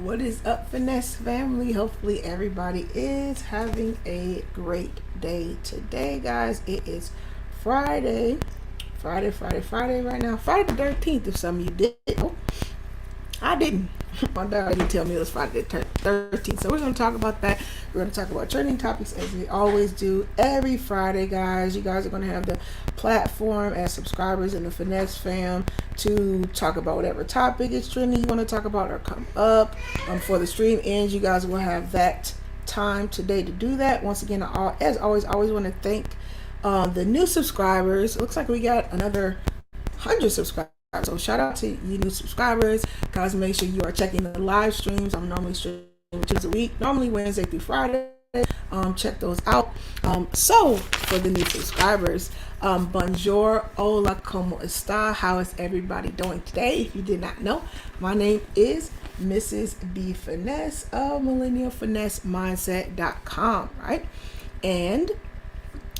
What is up, Finesse family? Hopefully everybody is having a great day today, guys. It is Friday right now. Friday the 13th, if some of you did. Oh, I didn't. My dad didn't tell me it was Friday the 13th. So we're going to talk about that. We're going to talk about trending topics as we always do every Friday, guys. You guys are going to have the platform as subscribers in the Finesse fam to talk about whatever topic is trending you want to talk about or come up. Before the stream ends, you guys will have that time today to do that. Once again, as always want to thank the new subscribers. It looks like we got another 100 subscribers. So shout out to you new subscribers. Guys, make sure you are checking the live streams. I'm normally streaming 2 days a week, normally Wednesday through Friday. Check those out. So for the new subscribers, bonjour, hola, como está? How is everybody doing today? If you did not know, my name is Mrs. B Finesse of millennialfinessemindset.com, right? And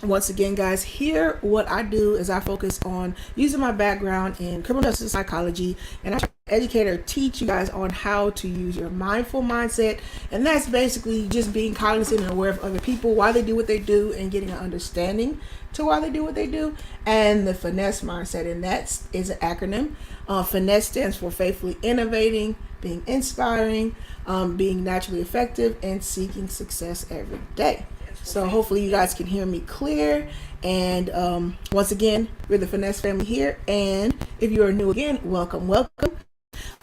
once again, guys, here what I do is I focus on using my background in criminal justice psychology, and I try to educate or teach you guys on how to use your mindful mindset. And that's basically just being cognizant and aware of other people, why they do what they do, and getting an understanding to why they do what they do. And the finesse mindset, and that is an acronym. Finesse stands for faithfully innovating, being inspiring, being naturally effective, and seeking success every day. So hopefully you guys can hear me clear. And once again, we're the Finesse family here. And if you are new again, welcome.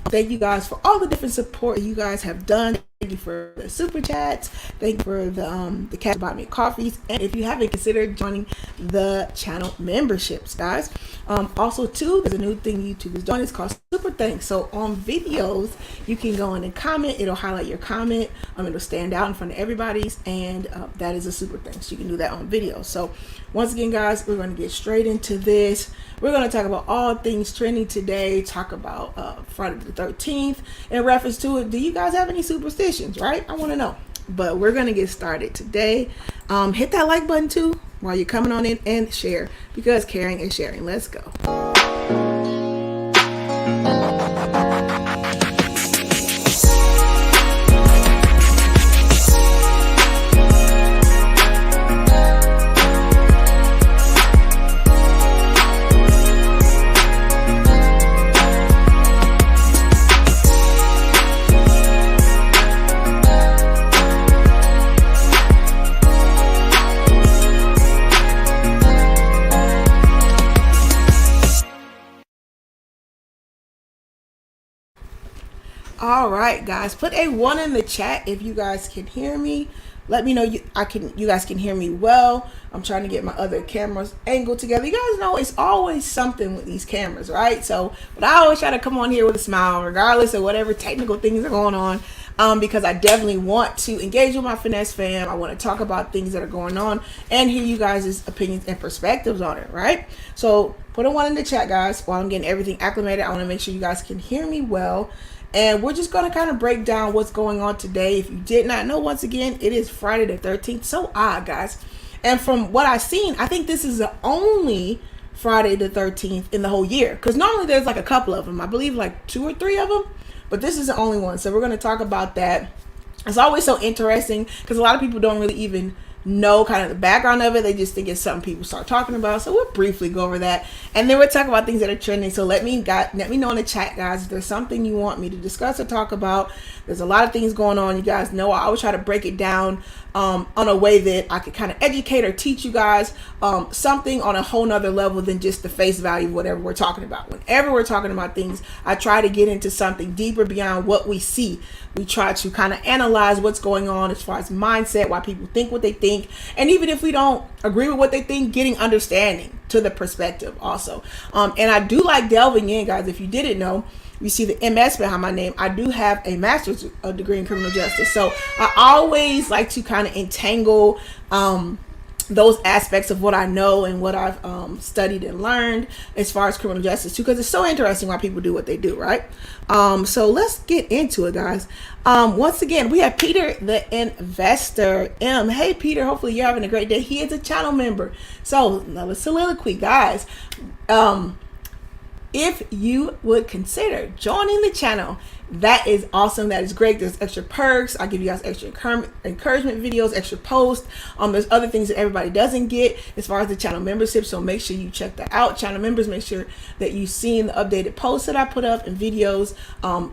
Thank you guys for all the different support you guys have done. Thank you for the super chats. Thank you for the Cash About Me coffees. And if you haven't considered joining the channel memberships, guys. Also too, there's a new thing YouTube is doing. It's called Super Thanks. So on videos, you can go in and comment. It'll highlight your comment. It'll stand out in front of everybody's, and that is a super thanks. You can do that on video. So once again, guys, we're going to get straight into this. We're going to talk about all things trending today. Talk about Friday the 13th in reference to it. Do you guys have any superstitions, right? I want to know. But we're going to get started today. Hit that like button too while you're coming on in, and share, because caring is sharing. Let's go. All right, guys, put a 1 in the chat if you guys can hear me. Let me know you guys can hear me well. I'm trying to get my other cameras angled together. You guys know it's always something with these cameras, right? So, but I always try to come on here with a smile, regardless of whatever technical things are going on, because I definitely want to engage with my Finesse fam. I want to talk about things that are going on and hear you guys' opinions and perspectives on it, right? So put a 1 in the chat, guys, while I'm getting everything acclimated. I want to make sure you guys can hear me well. And we're just going to kind of break down what's going on today. If you did not know, once again, it is Friday the 13th. So odd, guys. And from what I've seen, I think this is the only Friday the 13th in the whole year. Because normally there's like a couple of them. I believe like 2 or 3 of them. But this is the only one. So we're going to talk about that. It's always so interesting because a lot of people don't really even know kind of the background of it. They just think it's something people start talking about. So we'll briefly go over that, and then we'll talk about things that are trending. So let me know in the chat, guys, if there's something you want me to discuss or talk about. There's a lot of things going on. You guys know I always try to break it down on a way that I could kind of educate or teach you guys something on a whole nother level than just the face value of whatever we're talking about. Whenever we're talking about things, I try to get into something deeper beyond what we see. We try to kind of analyze what's going on as far as mindset, why people think what they think, and even if we don't agree with what they think, getting understanding to the perspective also. And I do like delving in, guys. If you didn't know, you see the MS behind my name. I do have a master's degree in criminal justice. So I always like to kind of entangle those aspects of what I know and what I've studied and learned as far as criminal justice too, because it's so interesting why people do what they do, right? So let's get into it, guys. Once again, we have Peter the Investor M. Hey Peter, hopefully you're having a great day. He is a channel member. So another soliloquy, guys. If you would consider joining the channel that is awesome. That is great. There's extra perks. I give you guys extra encouragement videos, extra posts. There's other things that everybody doesn't get as far as the channel membership. So make sure you check that out. Channel members, make sure that you've seen the updated posts that I put up and videos.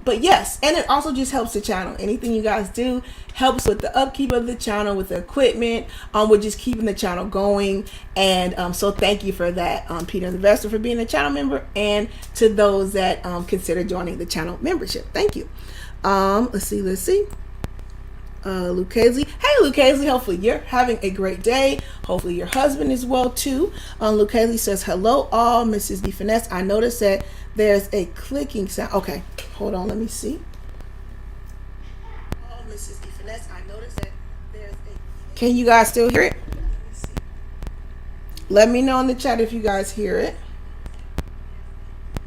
But yes, and it also just helps the channel. Anything you guys do helps with the upkeep of the channel, with the equipment, with just keeping the channel going. And so thank you for that, Peter the Investor, for being a channel member, and to those that consider joining the channel membership. Thank you. Let's see. Lucchese. Hey, Lucchese, hopefully you're having a great day. Hopefully your husband is well too. Lucchese says, hello all, Mrs. D Finesse. I noticed that there's a clicking sound. Okay, hold on, let me see. Oh, Mrs. D Finesse, I noticed that there's a... Can you guys still hear it? Let me know in the chat if you guys hear it.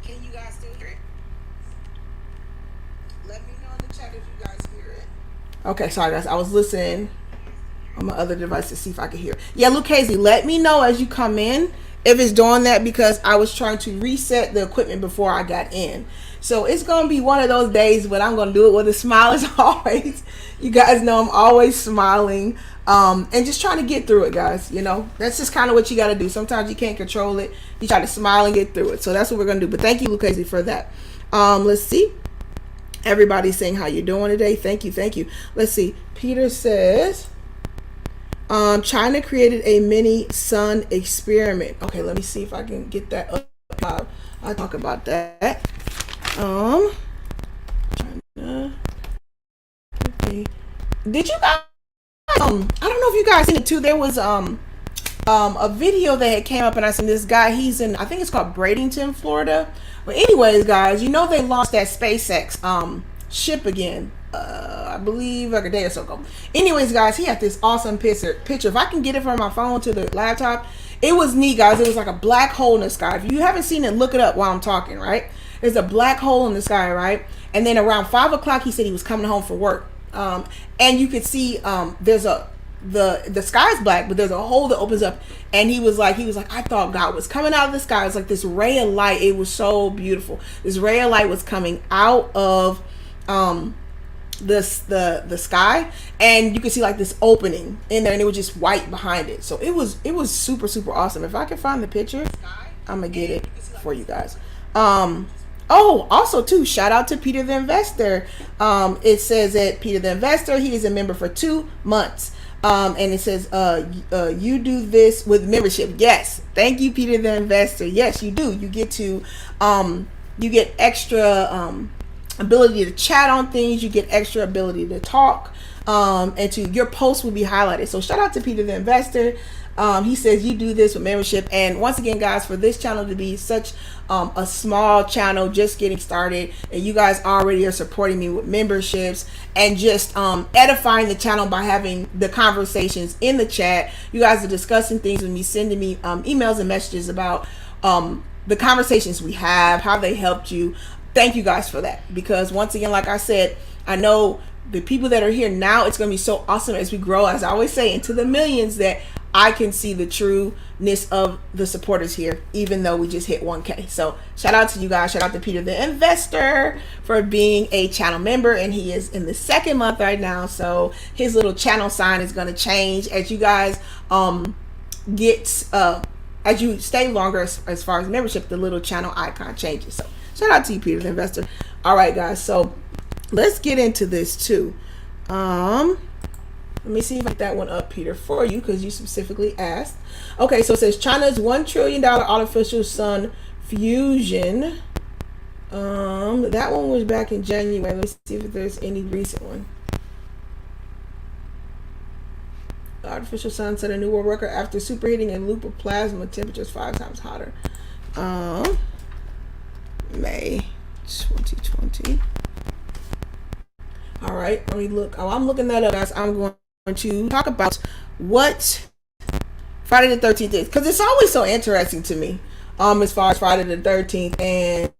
Can you guys still hear it? Let me know in the chat if you guys hear it. Okay, sorry guys, I was listening on my other device to see if I could hear. Yeah, Lucchese, let me know as you come in if it's doing that, because I was trying to reset the equipment before I got in. So it's going to be one of those days, but I'm going to do it with a smile as always. You guys know I'm always smiling, and just trying to get through it, guys. You know, that's just kind of what you got to do. Sometimes you can't control it. You try to smile and get through it. So that's what we're going to do. But thank you, Lucchese, for that. Let's see. Everybody's saying how you're doing today. Thank you. Thank you. Let's see. Peter says, China created a mini sun experiment. Okay, let me see if I can get that up. I'll talk about that. China. Okay. Did you guys? I don't know if you guys seen it too. There was a video that had came up, and I seen this guy. He's in, I think it's called Bradenton, Florida. But anyways, guys, you know they launched that SpaceX ship again. I believe like a day or so ago. Anyways, guys, he had this awesome picture. If I can get it from my phone to the laptop, it was neat, guys. It was like a black hole in the sky. If you haven't seen it, look it up while I'm talking, right? There's a black hole in the sky, right? And then around 5 o'clock, he said he was coming home from work. And you could see there's the sky's black, but there's a hole that opens up, and he was like, I thought God was coming out of the sky. It was like this ray of light. It was so beautiful. This ray of light was coming out of the sky, and you could see like this opening in there, and it was just white behind it. So it was super awesome. If I can find the picture, I'm gonna get it for you guys. Oh, also too, shout out to Peter the Investor. It says that Peter the Investor, he is a member for 2 months. And it says, you do this with membership. Yes. Thank you, Peter the Investor. Yes, you do. You get to, you get extra, ability to chat on things. You get extra ability to talk, and your post will be highlighted. So shout out to Peter the Investor. He says you do this with membership. And once again, guys, for this channel to be such a small channel just getting started, and you guys already are supporting me with memberships and just edifying the channel by having the conversations in the chat. You guys are discussing things with me, sending me emails and messages about the conversations we have, how they helped you. Thank you guys for that, because once again, like I said, I know the people that are here now, it's going to be so awesome as we grow, as I always say, into the millions, that I can see the trueness of the supporters here, even though we just hit 1K. So shout out to you guys. Shout out to Peter the Investor for being a channel member, and he is in the 2nd month right now. So his little channel sign is going to change as you guys as you stay longer as far as membership. The little channel icon changes. So shout out to you, Peter the Investor. All right, guys. So let's get into this too. Let me see if I get that one up, Peter, for you, because you specifically asked. Okay, so it says China's $1 trillion artificial sun fusion. That one was back in January. Let's see if there's any recent one. The artificial sun set a new world record after superheating a loop of plasma temperatures 5 times hotter. May 2020. All right, let me look. Oh, I'm looking that up, guys. I'm going to talk about what Friday the 13th is, because it's always so interesting to me as far as Friday the 13th and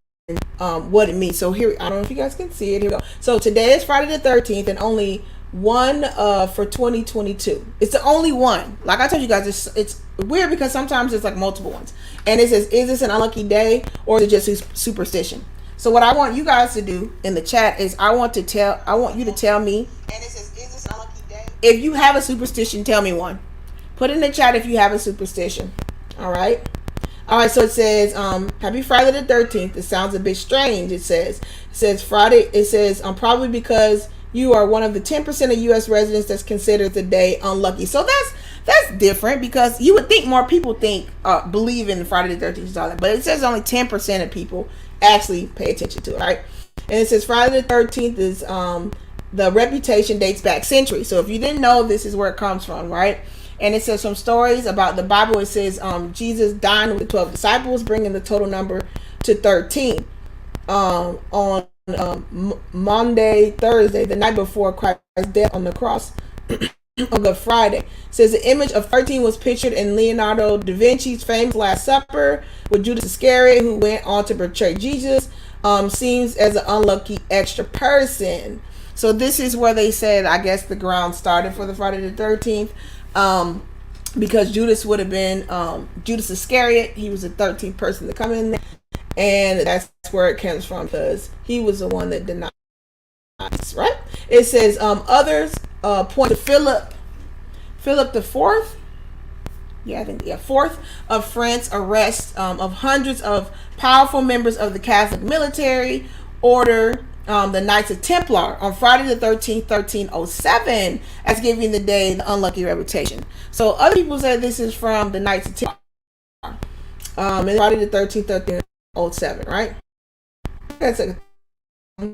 what it means. So here, I don't know if you guys can see it. Here we go. So today is Friday the 13th, and only one for 2022. It's the only one. Like I told you guys, it's weird because sometimes it's like multiple ones, and it says, is this an unlucky day or is it just superstition? So what I want you guys to do in the chat is I want you to tell me, And it says, is this an unlucky day? if you have a superstition, tell me one. Put in the chat if you have a superstition. All right. So it says, happy Friday the 13th. It sounds a bit strange. It says Friday. It says, probably because you are one of the 10% of U.S. residents that's considered the day unlucky. So that's different, because you would think more people believe in Friday the 13th, but it says only 10% of people actually pay attention to it, right? And it says Friday the 13th is the reputation dates back centuries. So if you didn't know, this is where it comes from, right? And it says some stories about the Bible. It says Jesus dined with the 12 disciples, bringing the total number to 13. On Monday, Thursday, the night before Christ's death on the cross on Good Friday. It says the image of 13 was pictured in Leonardo da Vinci's famous Last Supper with Judas Iscariot, who went on to betray Jesus, seems as an unlucky extra person. So this is where they said, I guess, the ground started for the Friday the 13th. Because Judas would have been Judas Iscariot. He was the 13th person to come in there, and that's where it comes from, because he was the one that denied us, right? It says others point to Philip the Fourth. Fourth of France arrest of hundreds of powerful members of the Catholic military order, the Knights of Templar, on Friday the 13th, 1307, as giving the day the unlucky reputation. So other people say this is from the Knights of Templar. And Friday the 13th, 1307, right? That's a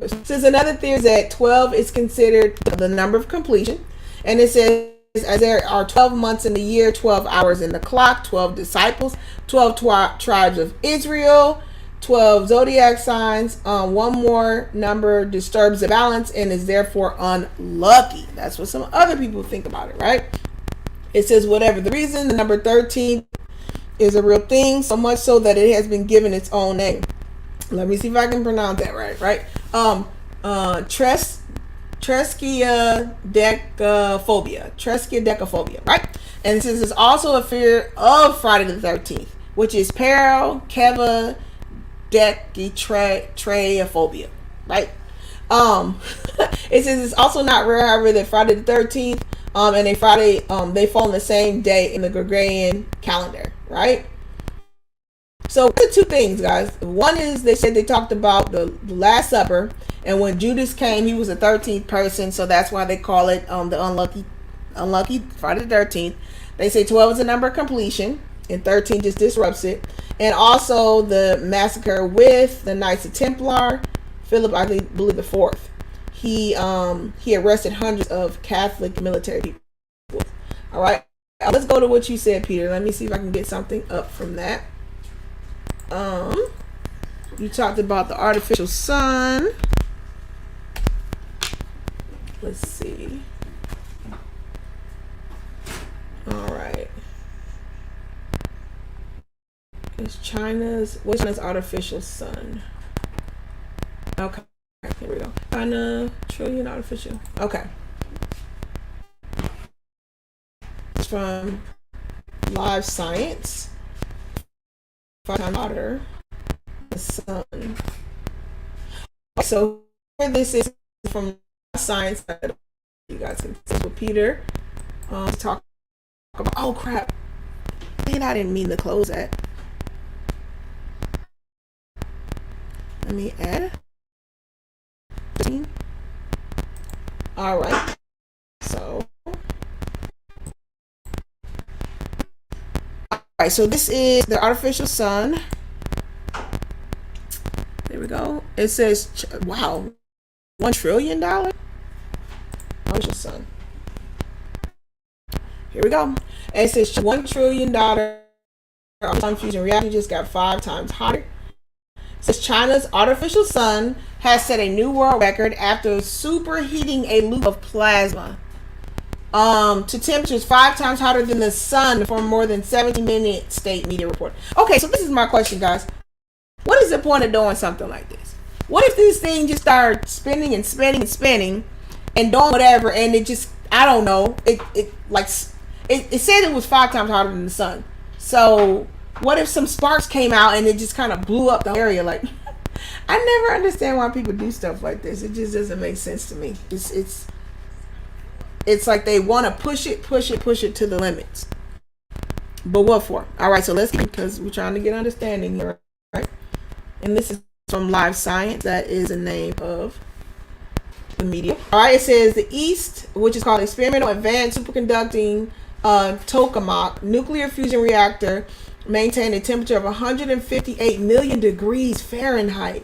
Since another theory is that 12 is considered the number of completion, and it says, as there are 12 months in the year, 12 hours in the clock, 12 disciples, 12 tribes of Israel, 12 zodiac signs, one more number disturbs the balance and is therefore unlucky. That's what some other people think about it, right? It says, whatever the reason, the number 13 is a real thing, so much so that it has been given its own name. Let me see if I can pronounce that right? Triskaidekaphobia, right? And since it's also a fear of Friday the 13th, which is parakephobia, right? It says it's also not rare, however, that Friday the 13th and a Friday they fall on the same day in the Gregorian calendar, right? So the two things, guys. One is they said they talked about the Last Supper, and when Judas came, he was the 13th person, so that's why they call it the unlucky Friday the 13th. They say 12 is a number of completion, and 13 just disrupts it. And also the massacre with the Knights of Templar, Philip, I believe the Fourth. He arrested hundreds of Catholic military people. All right, let's go to what you said, Peter. Let me see if I can get something up from that. You talked about the artificial sun. Let's see. All right. What's China's artificial sun? Okay, here we go. China trillion artificial. Okay. It's from Live Science. 5 times hotter the sun. So this is from Science. You guys can see what Peter talk about. Oh crap! Man, I didn't mean to close that. Let me add. All right. So. Alright, so this is the artificial sun. There we go. It says, wow, $1 trillion artificial sun. Here we go. And it says $1 trillion sun fusion reactor just got 5 times hotter. It says China's artificial sun has set a new world record after superheating a loop of plasma to temperatures 5 times hotter than the sun for more than 70 minutes, state media report. Okay, so this is my question, guys. What is the point of doing something like this? What if this thing just started spinning and spinning and spinning and doing whatever, and it just, I don't know, it said it was 5 times hotter than the sun. So what if some sparks came out and it just kind of blew up the area? Like, I never understand why people do stuff like this. It just doesn't make sense to me. It's like they want to push it to the limits. But what for? All right, so let's keep, because we're trying to get understanding here, right? And this is from Live Science. That is the name of the media. All right, it says the East, which is called Experimental Advanced Superconducting Tokamak Nuclear Fusion Reactor, maintained a temperature of 158 million degrees Fahrenheit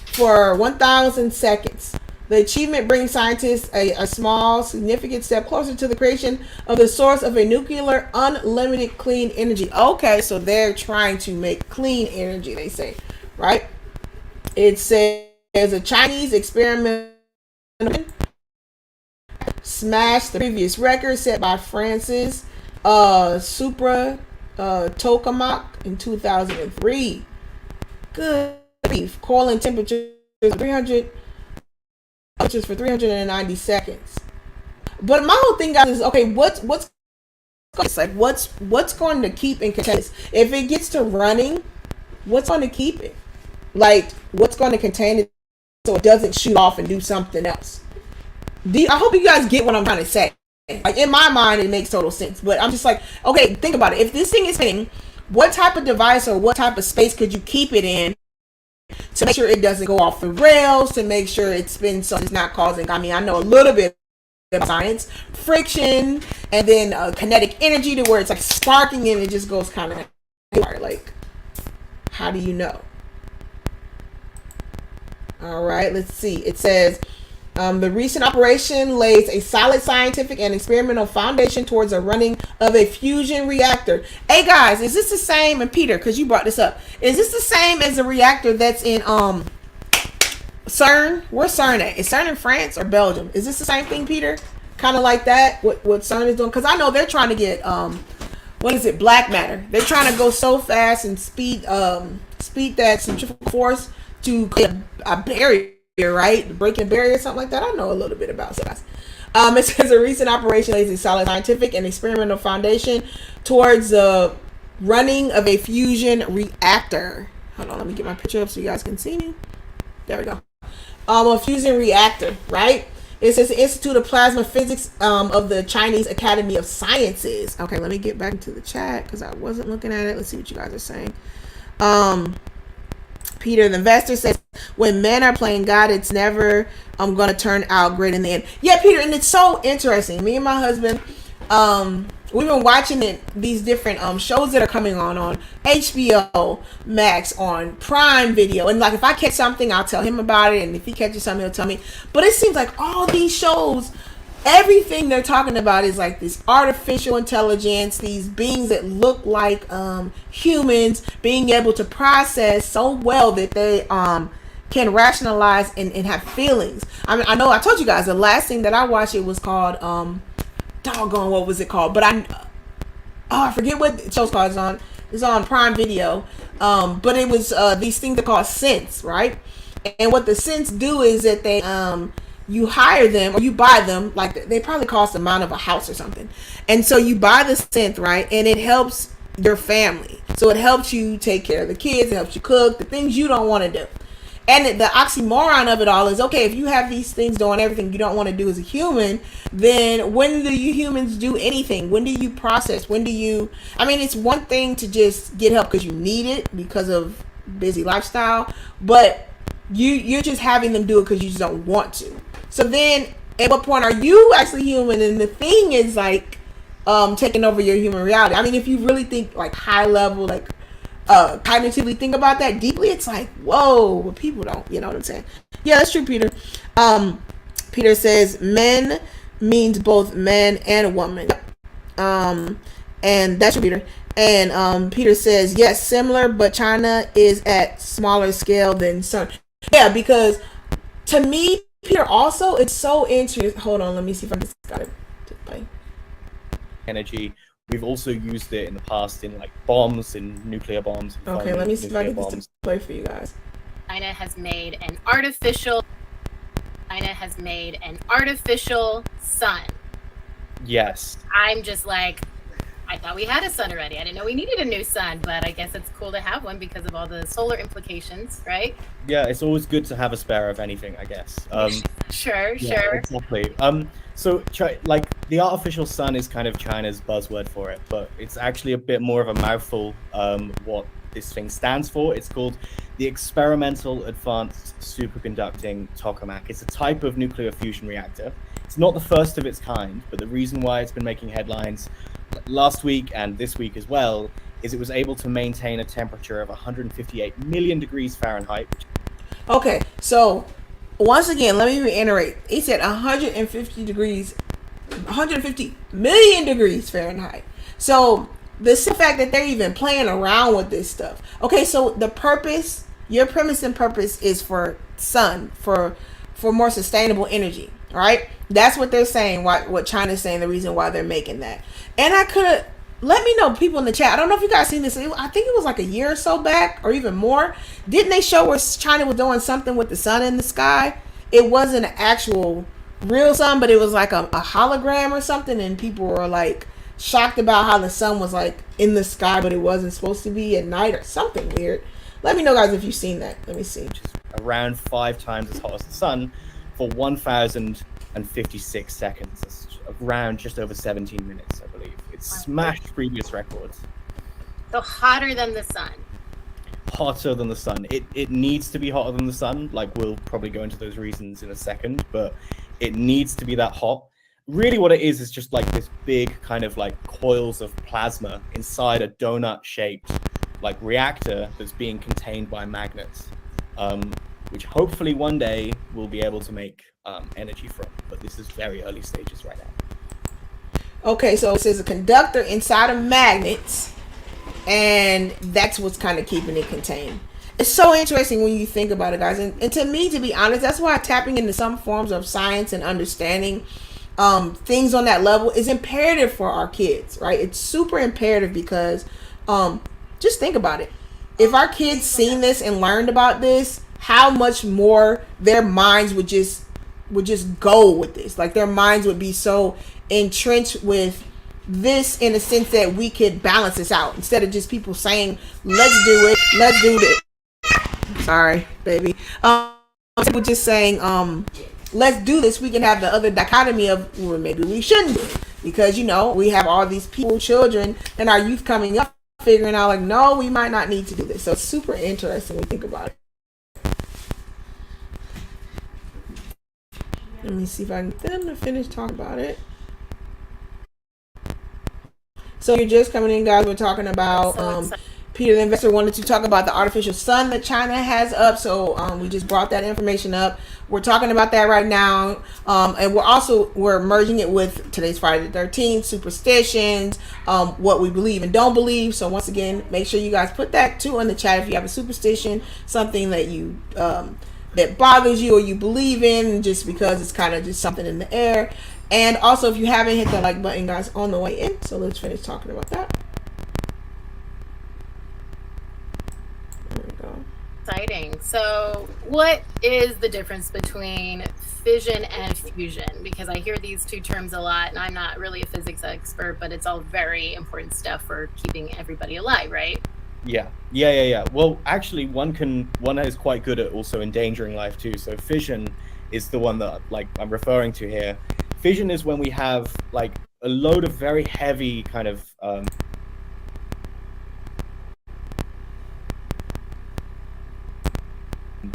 for 1,000 seconds. The achievement brings scientists a small, significant step closer to the creation of the source of a nuclear, unlimited clean energy. Okay, so they're trying to make clean energy, they say, right? It says a Chinese experiment smashed the previous record set by France's Supra Tokamak in 2003. Good grief. Coiling temperatures 300 for 390 seconds. But my whole thing, guys, is okay. What's like what's going to keep and contain this? If it gets to running, what's going to keep it? Like, what's going to contain it so it doesn't shoot off and do something else? I hope you guys get what I'm trying to say. Like, in my mind, it makes total sense. But I'm just like, okay, think about it. If this thing is spinning, what type of device or what type of space could you keep it in to make sure it doesn't go off the rails, to make sure it spins so it's not causing, I mean, I know a little bit of science, friction, and then kinetic energy to where it's like sparking and it just goes kind of like, how do you know? All right, let's see. It says the recent operation lays a solid scientific and experimental foundation towards the running of a fusion reactor. Hey guys, is this the same? And Peter, because you brought this up, is this the same as the reactor that's in CERN? Where's CERN at? Is CERN in France or Belgium? Is this the same thing, Peter? Kind of like that? What CERN is doing? Because I know they're trying to get what is it? Black matter. They're trying to go so fast and speed that centrifugal force to create a barrier. Right, breaking barrier, something like that. I know a little bit about that. It says a recent operation lays a solid scientific and experimental foundation towards the running of a fusion reactor. Hold on, let me get my picture up so you guys can see me. There we go. A fusion reactor, right? It says the Institute of Plasma Physics of the Chinese Academy of Sciences. Okay, let me get back into the chat because I wasn't looking at it. Let's see what you guys are saying. Peter, the investor, says, when men are playing God, it's never going to turn out great in the end. Yeah, Peter, and it's so interesting. Me and my husband, we've been watching these different shows that are coming on HBO Max, on Prime Video. And like, if I catch something, I'll tell him about it. And if he catches something, he'll tell me. But it seems like all these shows, everything they're talking about is like this artificial intelligence, these beings that look like humans being able to process so well that they can rationalize and have feelings. I mean, I know I told you guys the last thing that I watched, it was called doggone, what was it called? But I forget what the show's called. It's on Prime Video. But it was these things that are called synths, right? And what the synths do is that they you hire them or you buy them, like they probably cost the amount of a house or something. And so you buy the synth, right? And it helps your family. So it helps you take care of the kids, it helps you cook, the things you don't want to do. And the oxymoron of it all is, okay, if you have these things doing everything you don't want to do as a human, then when do you humans do anything? When do you process? When do you, I mean, it's one thing to just get help because you need it because of busy lifestyle, but you're just having them do it because you just don't want to. So then at what point are you actually human? And the thing is like taking over your human reality. I mean, if you really think like high level, like cognitively think about that deeply, it's like, whoa, but people don't, you know what I'm saying? Yeah, that's true, Peter. Peter says men means both man and a woman. And that's true, Peter. And Peter says, yes, similar, but China is at smaller scale than CERN. Yeah, because to me, Peter, also, it's so interesting. Hold on, let me see if I just got it to play. Energy. We've also used it in the past in like bombs, in nuclear bombs. Okay, let me see if I can get this to play for you guys. China has made an artificial sun. Yes. I'm just like, I thought we had a sun already. I didn't know we needed a new sun, but I guess it's cool to have one because of all the solar implications, right? Yeah, it's always good to have a spare of anything, I guess. Sure. Exactly. So like the artificial sun is kind of China's buzzword for it, but it's actually a bit more of a mouthful. What this thing stands for? It's called the Experimental Advanced Superconducting Tokamak. It's a type of nuclear fusion reactor. It's not the first of its kind, but the reason why it's been making headlines last week and this week as well is it was able to maintain a temperature of 158 million degrees Fahrenheit. Okay, so once again, let me reiterate. It said 150 million degrees Fahrenheit. So the fact that they're even playing around with this stuff. Okay, so the purpose, your premise and purpose is for sun, for more sustainable energy, right? That's what they're saying. What China's saying, the reason why they're making that. And I could let me know, people in the chat. I don't know if you guys seen this. I think it was like a year or so back, or even more. Didn't they show where China was doing something with the sun in the sky? It wasn't an actual real sun, but it was like a hologram or something, and people were like shocked about how the sun was like in the sky, but it wasn't supposed to be at night or something weird. Let me know, guys, if you've seen that. Let me see. Around 5 times as hot as the sun for 1,056 seconds. That's around just over 17 minutes, I believe. It's smashed previous records. So hotter than the sun. Hotter than the sun. It needs to be hotter than the sun. Like, we'll probably go into those reasons in a second, but it needs to be that hot. Really what it is just like this big kind of like coils of plasma inside a donut shaped like reactor that's being contained by magnets, which hopefully one day we'll be able to make energy from, but this is very early stages right now. Okay, so it says a conductor inside of magnets, and that's what's kind of keeping it contained. It's so interesting when you think about it, guys. And to me, to be honest, that's why tapping into some forms of science and understanding things on that level is imperative for our kids, right? It's super imperative because just think about it. If our kids seen this and learned about this, how much more their minds would just go with this. Like, their minds would be so entrenched with this, in a sense that we could balance this out instead of just people saying, let's do it, let's do this. Sorry, baby. People just saying, let's do this. We can have the other dichotomy of, well, maybe we shouldn't do it, because, you know, we have all these people, children, and our youth coming up figuring out like, no, we might not need to do this. So it's super interesting when we think about it. Let me see if I can get them to finish talking about it. So you're just coming in, guys. We're talking about Peter the investor wanted to talk about the artificial sun that China has up. So we just brought that information up. We're talking about that right now. And we're merging it with today's Friday the 13th, superstitions, what we believe and don't believe. So once again, make sure you guys put that too in the chat if you have a superstition, something that you that bothers you or you believe in, just because it's kind of just something in the air. And also, if you haven't hit the like button, guys, on the way in. So let's finish talking about that. There we go. Exciting. So what is the difference between fission and fusion? Because I hear these two terms a lot, and I'm not really a physics expert, but it's all very important stuff for keeping everybody alive, right? Yeah. Well, actually, one is quite good at also endangering life too. So fission is the one that like I'm referring to here. Fission is when we have like a load of very heavy kind of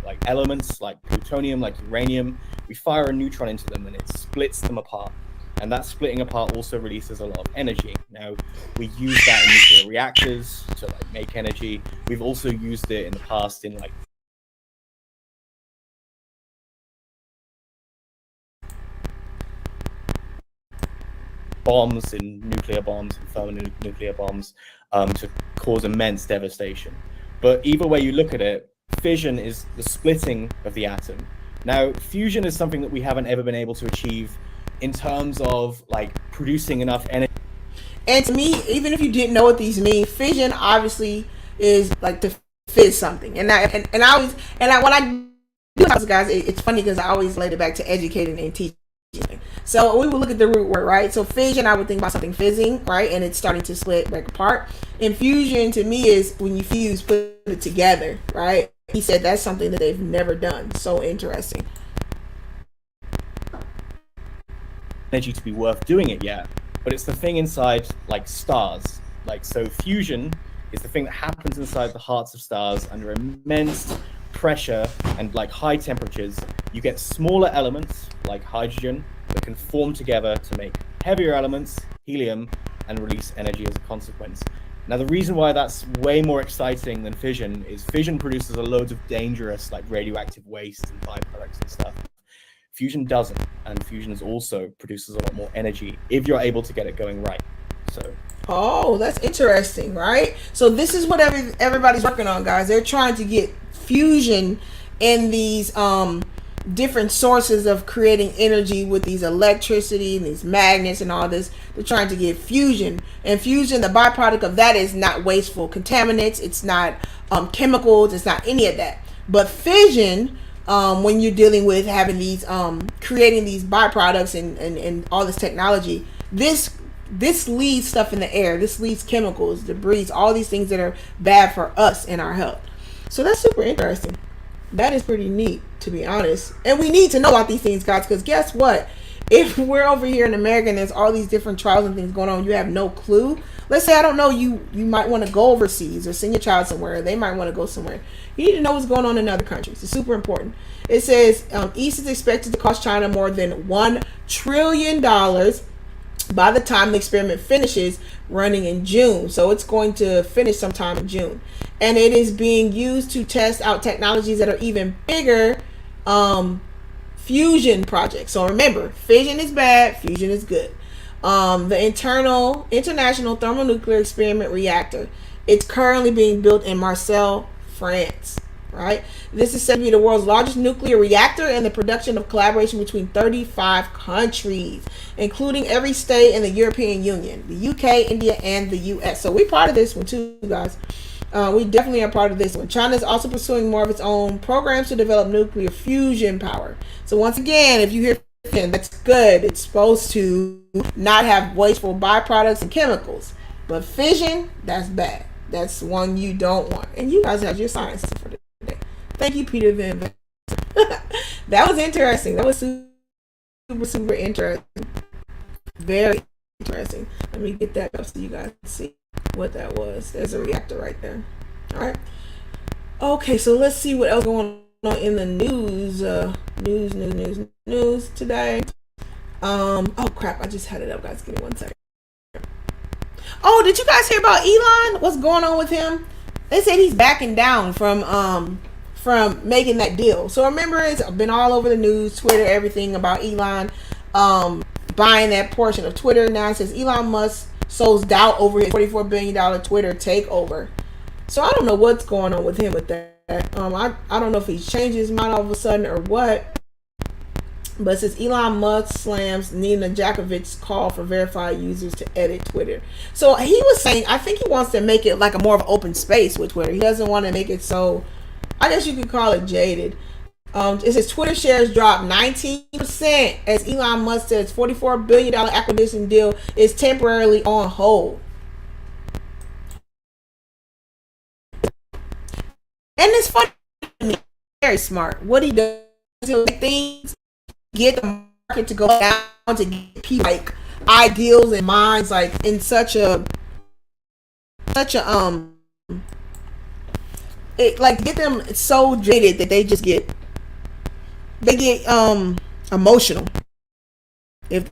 like elements like plutonium, like uranium. We fire a neutron into them and it splits them apart. And that splitting apart also releases a lot of energy. Now, we use that in nuclear reactors to like make energy. We've also used it in the past in like bombs, in nuclear bombs and thermonuclear bombs, to cause immense devastation. But either way you look at it, fission is the splitting of the atom. Now, fusion is something that we haven't ever been able to achieve in terms of like producing enough energy. And to me, even if you didn't know what these mean, fission obviously is like to fizz something. And I when I do this, guys, it's funny because I always relate it back to educating and teaching. So we will look at the root word, right? So fission, I would think about something fizzing, right? And it's starting to split, break apart. And fusion to me is when you fuse, put it together, right? He said that's something that they've never done. So interesting. Energy to be worth doing it yet, but it's the thing inside like stars. Like, so fusion is the thing that happens inside the hearts of stars under immense pressure and like high temperatures. You get smaller elements like hydrogen that can form together to make heavier elements, helium, and release energy as a consequence. Now, the reason why that's way more exciting than fission is fission produces a loads of dangerous like radioactive waste and byproducts and stuff. Fusion doesn't, and fusion also produces a lot more energy if you're able to get it going right. So. Oh, that's interesting, right? So this is what everybody's working on, guys. They're trying to get fusion in these different sources of creating energy with these electricity and these magnets and all this. They're trying to get fusion, and fusion, the byproduct of that is not wasteful contaminants. It's not chemicals. It's not any of that. But fission, when you're dealing with having these creating these byproducts and all this technology, this leaves stuff in the air. This leaves chemicals, debris, all these things that are bad for us and our health. So that's super interesting. That is pretty neat, to be honest. And we need to know about these things, guys, because guess what? If we're over here in America and there's all these different trials and things going on, you have no clue. Let's say, I don't know, you might want to go overseas or send your child somewhere. Or they might want to go somewhere. You need to know what's going on in other countries. It's super important. It says East is expected to cost China more than $1 trillion by the time the experiment finishes running in June. So it's going to finish sometime in June. And it is being used to test out technologies that are even bigger fusion projects. So remember, fission is bad, fusion is good. The International Thermonuclear Experiment Reactor. It's currently being built in Marseille, France. Right? This is said to be the world's largest nuclear reactor, and the production of collaboration between 35 countries, including every state in the European Union, the UK, India, and the US. So we're part of this one too, guys. We definitely are part of this one. China is also pursuing more of its own programs to develop nuclear fusion power. So once again, if you hear fission, that's good. It's supposed to not have wasteful byproducts and chemicals. But fission, that's bad. That's one you don't want. And you guys have your science for this. Thank you, Peter Van. That was interesting. That was super interesting. Very interesting. Let me get that up so you guys can see what that was. There's a reactor right there. All right. Okay, so let's see what else going on in the news. News today. Oh crap! I just had it up, guys. Give me 1 second. Oh, did you guys hear about Elon? What's going on with him? They said he's backing down from making that deal. So remember, it's been all over the news, Twitter, everything about Elon buying that portion of Twitter. Now it says Elon Musk sows doubt over his $44 billion Twitter takeover. So I don't know what's going on with him with that. I don't know if he's changed his mind all of a sudden or what. But it says Elon Musk slams Nina Jakovic's call for verified users to edit Twitter. So he was saying, I think he wants to make it like a more of an open space with Twitter. He doesn't want to make it so, I guess you could call it jaded. It says Twitter shares dropped 19% as Elon Musk says $44 billion acquisition deal is temporarily on hold. And it's funny, very smart. What he does, he'll make things, get the market to go down, to get people like ideals and minds like in such a it like get them so jaded that they get emotional if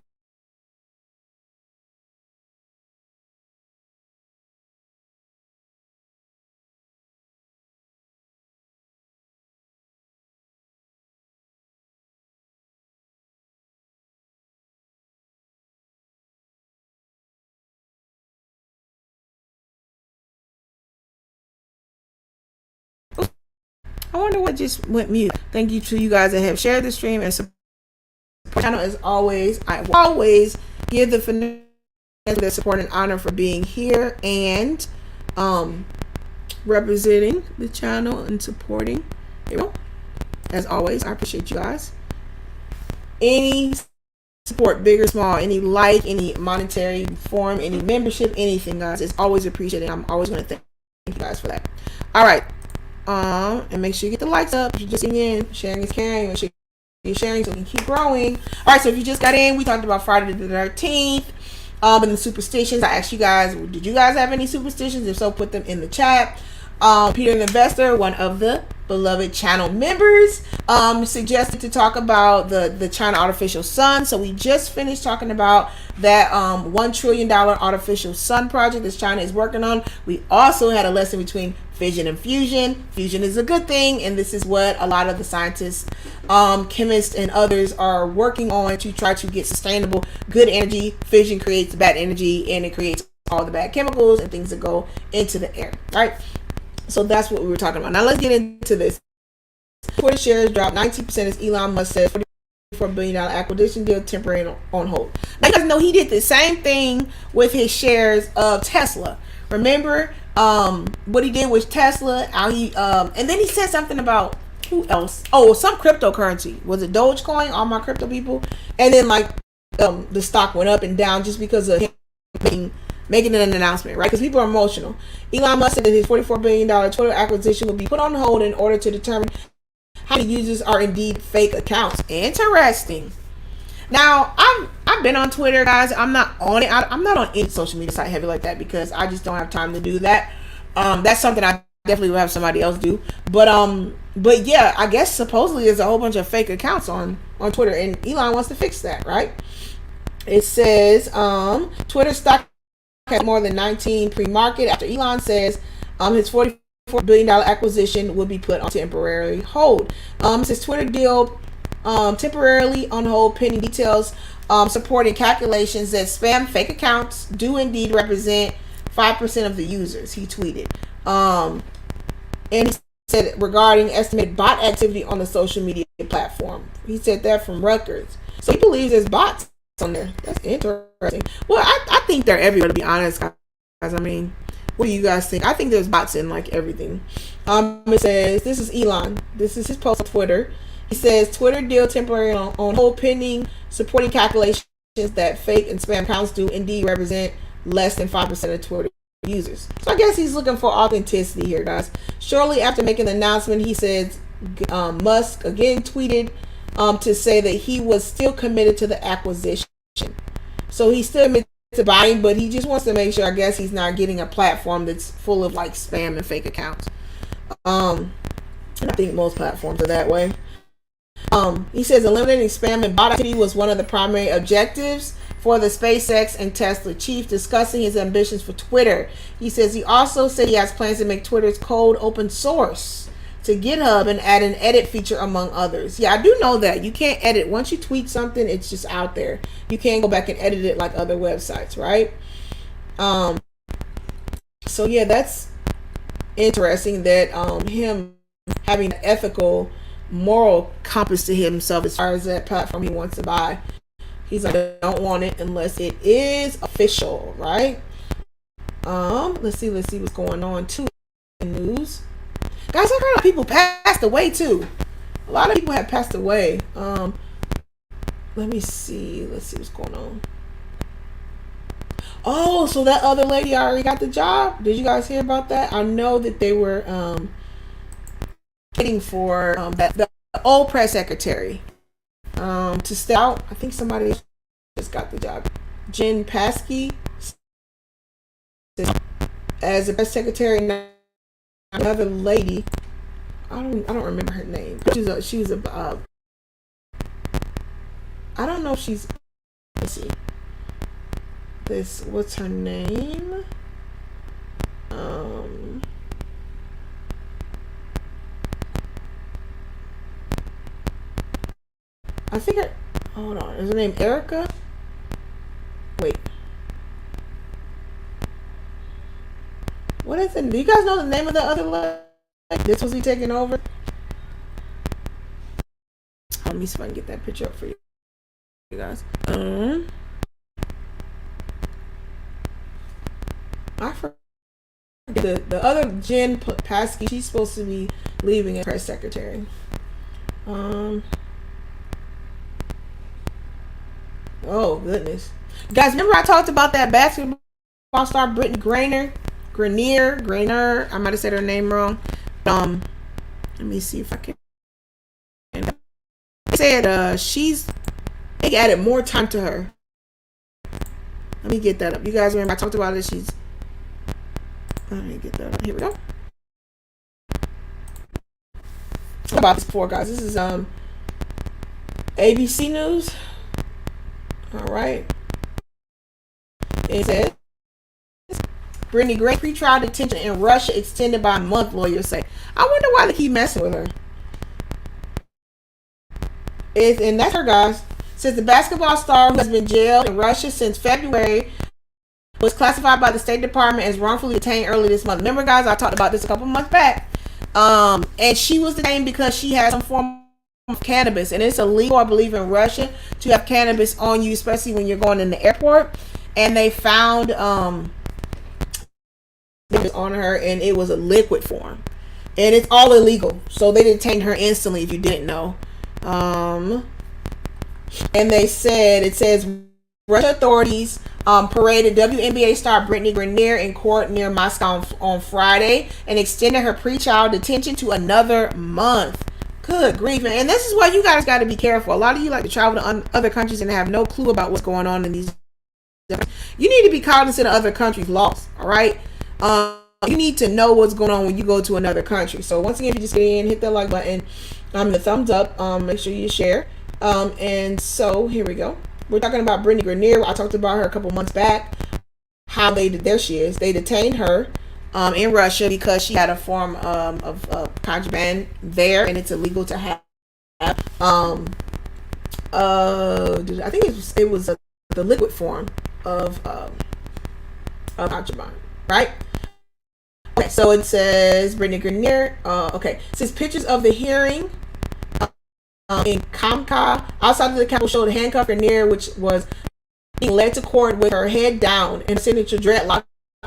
I wonder what just went mute. Thank you to you guys that have shared the stream and support the channel as always. I will always give the Finesse their support and honor for being here and representing the channel and supporting. You know, as always, I appreciate you guys. Any support, big or small, any like, any monetary form, any membership, anything, guys, it's always appreciated. I'm always going to thank you guys for that. All right. And make sure you get the likes up. If you're just getting in, sharing is caring. Make sure you're sharing so we can keep growing. All right, so if you just got in, we talked about Friday the 13th. And the superstitions. I asked you guys, did you guys have any superstitions? If so, put them in the chat. Peter the Investor, one of the beloved channel members, suggested to talk about the China artificial sun. So we just finished talking about that $1 trillion artificial sun project that China is working on. We also had a lesson between fission and fusion. Fusion is a good thing, and this is what a lot of the scientists, chemists, and others are working on to try to get sustainable, good energy. Fission creates bad energy, and it creates all the bad chemicals and things that go into the air, right? So that's what we were talking about. Now let's get into this. Twitter shares dropped 19% as Elon Musk says $44 billion acquisition deal temporarily on hold. Now you guys know he did the same thing with his shares of Tesla. Remember what he did with Tesla? How he and then he said something about who else? Oh, some cryptocurrency. Was it Dogecoin? All my crypto people. And then like the stock went up and down just because of him making an announcement, right? Because people are emotional. Elon Musk said that his $44 billion Twitter acquisition will be put on hold in order to determine how many users are indeed fake accounts. Interesting. Now, I've been on Twitter, guys. I'm not on it. I'm not on any social media site heavy like that because I just don't have time to do that. That's something I definitely will have somebody else do. But yeah, I guess supposedly there's a whole bunch of fake accounts on Twitter, and Elon wants to fix that, right? It says Twitter stock had more than 19 pre-market after Elon says his $44 billion acquisition will be put on temporary hold. Says Twitter deal temporarily on hold pending details supporting calculations that spam fake accounts do indeed represent 5% of the users, he tweeted. And he said regarding estimated bot activity on the social media platform. He said that from Rutgers. So he believes there's bots on there. That's interesting. Well, I think they're everywhere, to be honest, guys. I mean, what do you guys think? I think there's bots in like everything. It says, this is Elon. This is his post on Twitter. He says, Twitter deal temporarily on hold pending supporting calculations that fake and spam accounts do indeed represent less than 5% of Twitter users. So I guess he's looking for authenticity here, guys. Shortly after making the announcement, he says Musk again tweeted to say that he was still committed to the acquisition. So he's still committed to buying, but he just wants to make sure, I guess, he's not getting a platform that's full of like spam and fake accounts. I think most platforms are that way. He says eliminating spam and bot activity was one of the primary objectives for the SpaceX and Tesla chief, discussing his ambitions for Twitter. He says he also said he has plans to make Twitter's code open source to GitHub and add an edit feature, among others. Yeah, I do know that. You can't edit. Once you tweet something, it's just out there. You can't go back and edit it like other websites, right? So yeah, that's interesting that him having an ethical, moral compass to himself as far as that platform he wants to buy. He's like, I don't want it unless it is official, right? Let's see what's going on too in the news. Guys, I heard people passed away too. A lot of people have passed away. Let me see. Let's see what's going on. Oh, so that other lady already got the job? Did you guys hear about that? I know that they were waiting for the old press secretary to stay out. I think somebody just got the job. Jen Paskey as the press secretary. Another lady, I don't remember her name. She was a I don't know if she's, let's see. What's her name? I think hold on. Is her name Erica? Wait. What is it? Do you guys know the name of the other lady? This was he taking over? Let me see if I can get that picture up for you guys. I forgot the other Jen Paskey. She's supposed to be leaving as press secretary. Oh goodness, guys! Remember I talked about that basketball star Brittany Griner. I might have said her name wrong. Let me see if I can. They said they added more time to her. Let me get that up. You guys remember I talked about it? Let me get that up. Here we go. About this before, guys. This is ABC News. All right. It says Brittany Griner pretrial detention in Russia extended by a month, lawyers say. I wonder why they keep messing with her. And that's her, guys. Says the basketball star who has been jailed in Russia since February was classified by the State Department as wrongfully detained early this month. Remember, guys, I talked about this a couple months back. And she was detained because she had some form of cannabis, and it's illegal, I believe, in Russia to have cannabis on you, especially when you're going in the airport. And they found it on her, and it was a liquid form, and it's all illegal. So they detained her instantly. If you didn't know, and it says Russian authorities paraded WNBA star Brittany Griner in court near Moscow on Friday and extended her pre-trial detention to another month. Good grief, man. And this is why you guys got to be careful. A lot of you like to travel to other countries and have no clue about what's going on in these. You need to be cognizant of other countries' laws, all right? You need to know what's going on when you go to another country. So once again, if you just get in, hit that like button, the thumbs up, make sure you share. And so here we go. We're talking about Brittany Griner. I talked about her a couple months back. There she is. They detained her in Russia because she had a form of contraband there, and it's illegal to have. I think it was the liquid form of contraband, right? Okay, so it says Brittany Griner. Okay, it says pictures of the hearing in Kamka outside of the Capitol showed handcuffed Griner, which was being led to court with her head down and signature dreadlocks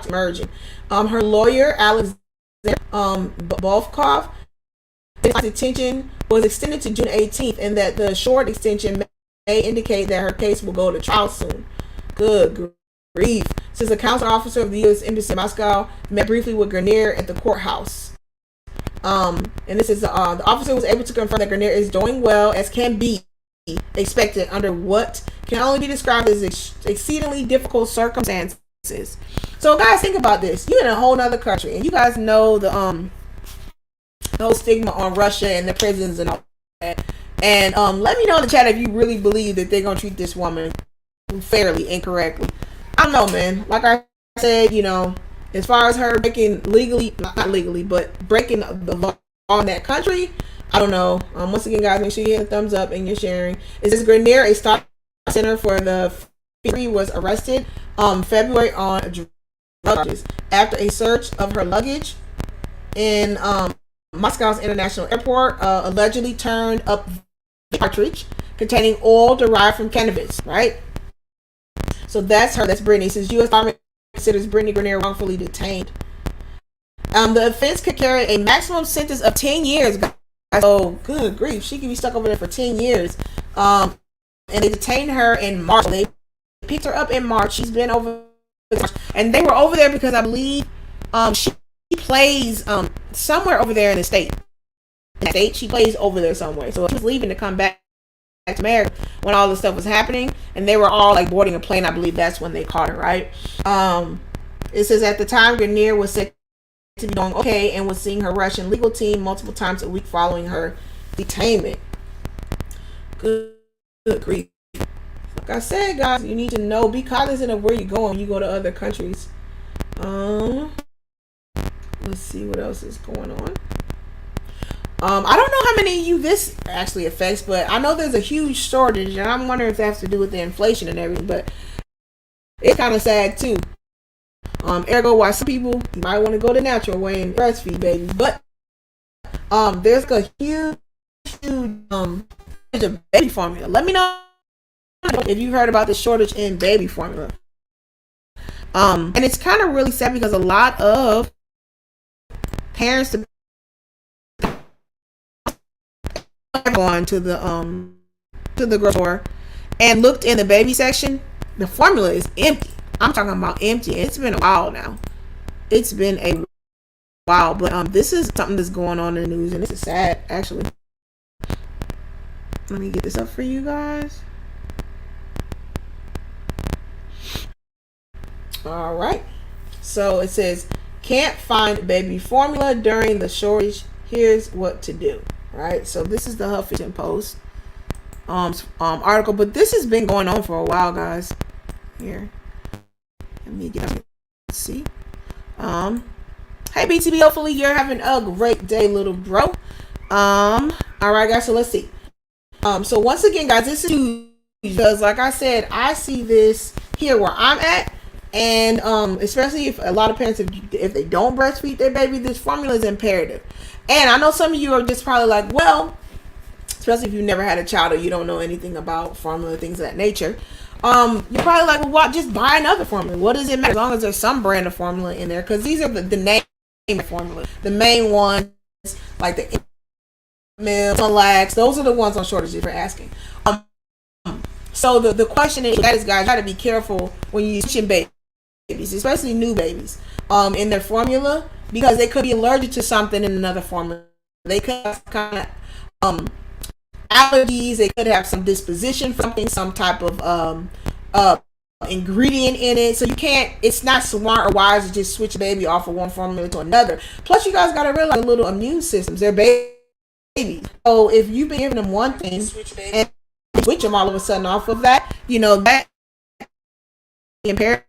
emerging. Her lawyer, Alexander Bolfkov, detention was extended to June 18th, and that the short extension may indicate that her case will go to trial soon. Good grief. Since the counsel officer of the U.S. Embassy in Moscow met briefly with Griner at the courthouse. And this is the officer was able to confirm that Griner is doing well as can be expected under what can only be described as exceedingly difficult circumstances. So guys, think about this. You're in a whole nother country, and you guys know the whole stigma on Russia and the prisons and all that. And let me know in the chat if you really believe that they're gonna treat this woman fairly and correctly. I don't know, man. Like I said, as far as her breaking legally, not legally, but breaking the law in that country, I don't know. Once again, guys, make sure you hit a thumbs up and you're sharing. Is this Griner, a stop center for the Fury, was arrested February on drug charges after a search of her luggage in Moscow's international airport allegedly turned up a cartridge containing oil derived from cannabis, right? So that's her. That's Brittany. Since U.S. Department considers Brittany Griner wrongfully detained. The offense could carry a maximum sentence of 10 years. Oh, good grief. She could be stuck over there for 10 years. And they detained her in March. They picked her up in March. She's been over there. And they were over there because I believe she plays somewhere over there in the state. She plays over there somewhere. So she was leaving to come back to America when all this stuff was happening, and they were all like boarding a plane. I believe that's when they caught her, right? It says at the time Griner was said to be doing okay and was seeing her Russian legal team multiple times a week following her detainment. Good grief. Like I said, guys, you need to know, be cognizant of where you're going when you go to other countries. Let's see what else is going on. I don't know how many of you this actually affects, but I know there's a huge shortage, and I'm wondering if that has to do with the inflation and everything, but it's kind of sad too. Ergo, why some people might want to go the natural way and breastfeed babies, but there's a huge baby formula. Let me know if you've heard about the shortage in baby formula. And it's kind of really sad because a lot of parents going to the grocery store and looked in the baby section, the formula is empty. I'm talking about empty. It's been a while now. It's been a while, but this is something that's going on in the news, and this is sad, actually. Let me get this up for you guys. All right. So it says, can't find baby formula during the shortage. Here's what to do. All right. So this is the Huffington Post article, but this has been going on for a while, guys. Here, let me get up. Let's see. Hey BTB, hopefully you're having a great day, little bro. All right, guys. So let's see. So once again, guys, this is huge because, like I said, I see this here where I'm at, and especially if a lot of parents, if they don't breastfeed their baby, this formula is imperative. And I know some of you are just probably like, well, especially if you've never had a child or you don't know anything about formula, things of that nature. You're probably like, well, what? Just buy another formula. What does it matter as long as there's some brand of formula in there? Because these are the name formula, the main ones, like the milk, lax. Those are the ones on shortage if you're asking. So the question is, guys, try to be careful when you're switching babies, especially new babies, in their formula, because they could be allergic to something in another formula. They could have kind of allergies. They could have some disposition for something, some type of ingredient in it. So you can't, it's not smart or wise to just switch a baby off of one formula to another. Plus, you guys got to realize the little immune systems, they're babies. So if you've been giving them one thing and switch them all of a sudden off of that, you know, that impaired.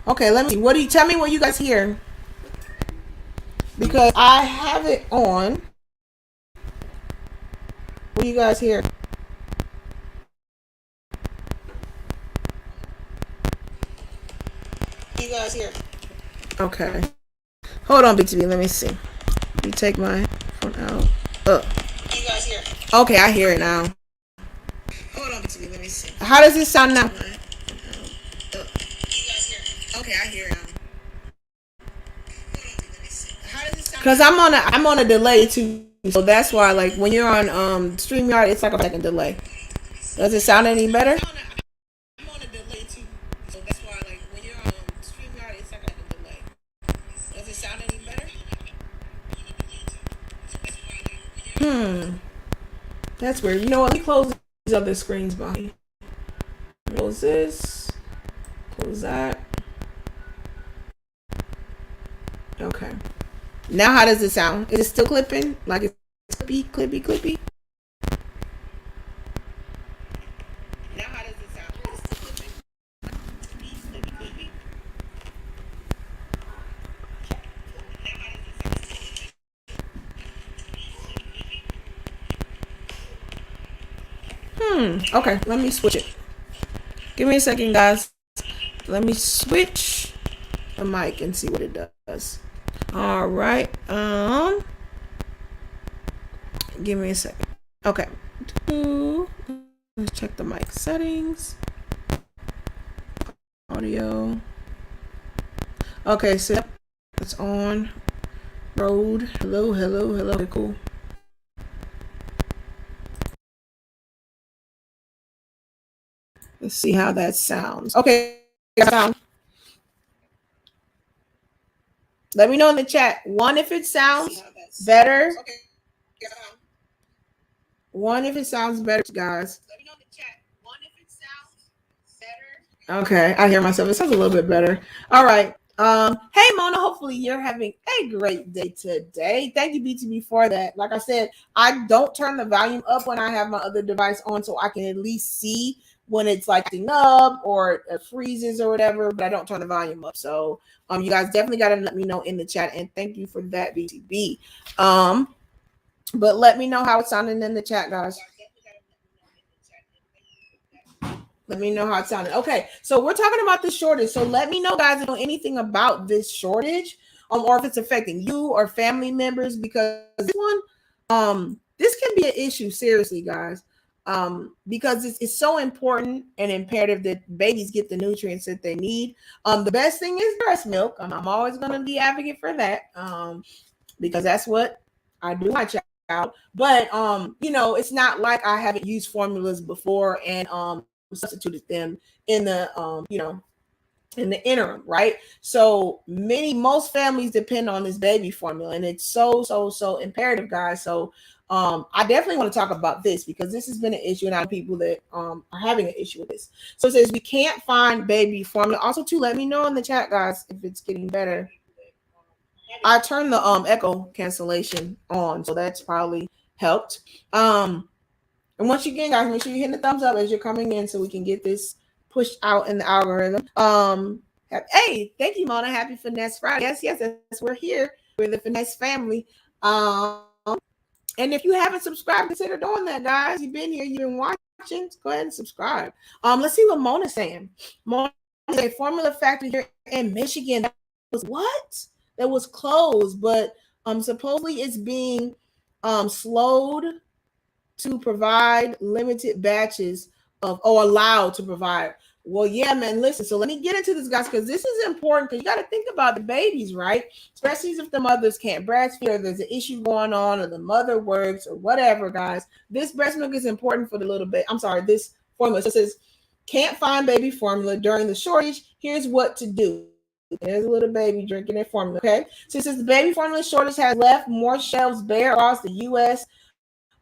Okay, let me see. What do you tell me what you guys hear? Because I have it on. What do you guys hear? What do you guys hear? Okay. Hold on, BTV. Let me see. Let me take my phone out. What do you guys hear? Okay, I hear it now. Hold on, BTV. Let me see. How does it sound now? Okay, I hear it now. Because I'm on a delay too, so that's why, like, when you're on StreamYard, it's like a second delay. Does it sound any better? I'm on a delay too, so that's why, like, when you're on StreamYard, it's like a second delay. Does it sound any better? That's weird. You know what? Let me close these other screens behind me. Close this. Close that. Okay. Now how does it sound? Is it still clipping? Like it's clippy? Now how does it sound? Is it still clipping? Clippy? Now how does it sound? Okay, let me switch it. Give me a second, guys. Let me switch the mic and see what it does. All right. Give me a second. Okay. Let's check the mic settings. Audio. Okay, so it's on. Road. Hello. Okay, cool. Let's see how that sounds. Okay, sound. Let me know in the chat. One, if it sounds better. One, if it sounds better, guys. Let me know in the chat. One, if it sounds better. Okay, I hear myself. It sounds a little bit better. All right. Hey Mona, hopefully you're having a great day today. Thank you, BTB, for that. Like I said, I don't turn the volume up when I have my other device on, so I can at least see when it's lighting up or it freezes or whatever, but I don't turn the volume up. So you guys definitely got to let me know in the chat, and thank you for that, BTB. But let me know how it's sounding in the chat, guys. Let me know how it sounded. Okay, so we're talking about the shortage. So let me know, guys, if you know anything about this shortage, or if it's affecting you or family members, because this one, this can be an issue, seriously, guys. Because it's so important and imperative that babies get the nutrients that they need. The best thing is breast milk. I'm always going to be advocate for that. Because that's what I do my child. But you know, it's not like I haven't used formulas before and substituted them in the you know, in the interim, right? So most families depend on this baby formula, and it's so imperative, guys. So I definitely want to talk about this because this has been an issue, and I know people that are having an issue with this. So it says we can't find baby formula. Also, too, let me know in the chat, guys, if it's getting better. I turned the echo cancellation on, so that's probably helped. And once again, guys, make sure you're hitting the thumbs up as you're coming in so we can get this pushed out in the algorithm. Hey, thank you, Mona. Happy Finesse Friday. Yes, we're here. We're the Finesse family. And if you haven't subscribed, consider doing that, guys. You've been here, you've been watching. Go ahead and subscribe. Let's see what Mona's saying. Mona is a formula factory here in Michigan. That was what? That was closed, but supposedly it's being slowed to provide limited batches of, or allowed to provide. Well, yeah, man, listen. So let me get into this, guys, because this is important because you got to think about the babies, right? Especially if the mothers can't breastfeed or there's an issue going on or the mother works or whatever, guys. This breast milk is important for the little baby. I'm sorry, this formula. So it says, can't find baby formula during the shortage. Here's what to do. There's a little baby drinking their formula, okay? So it says the baby formula shortage has left more shelves bare across the U.S.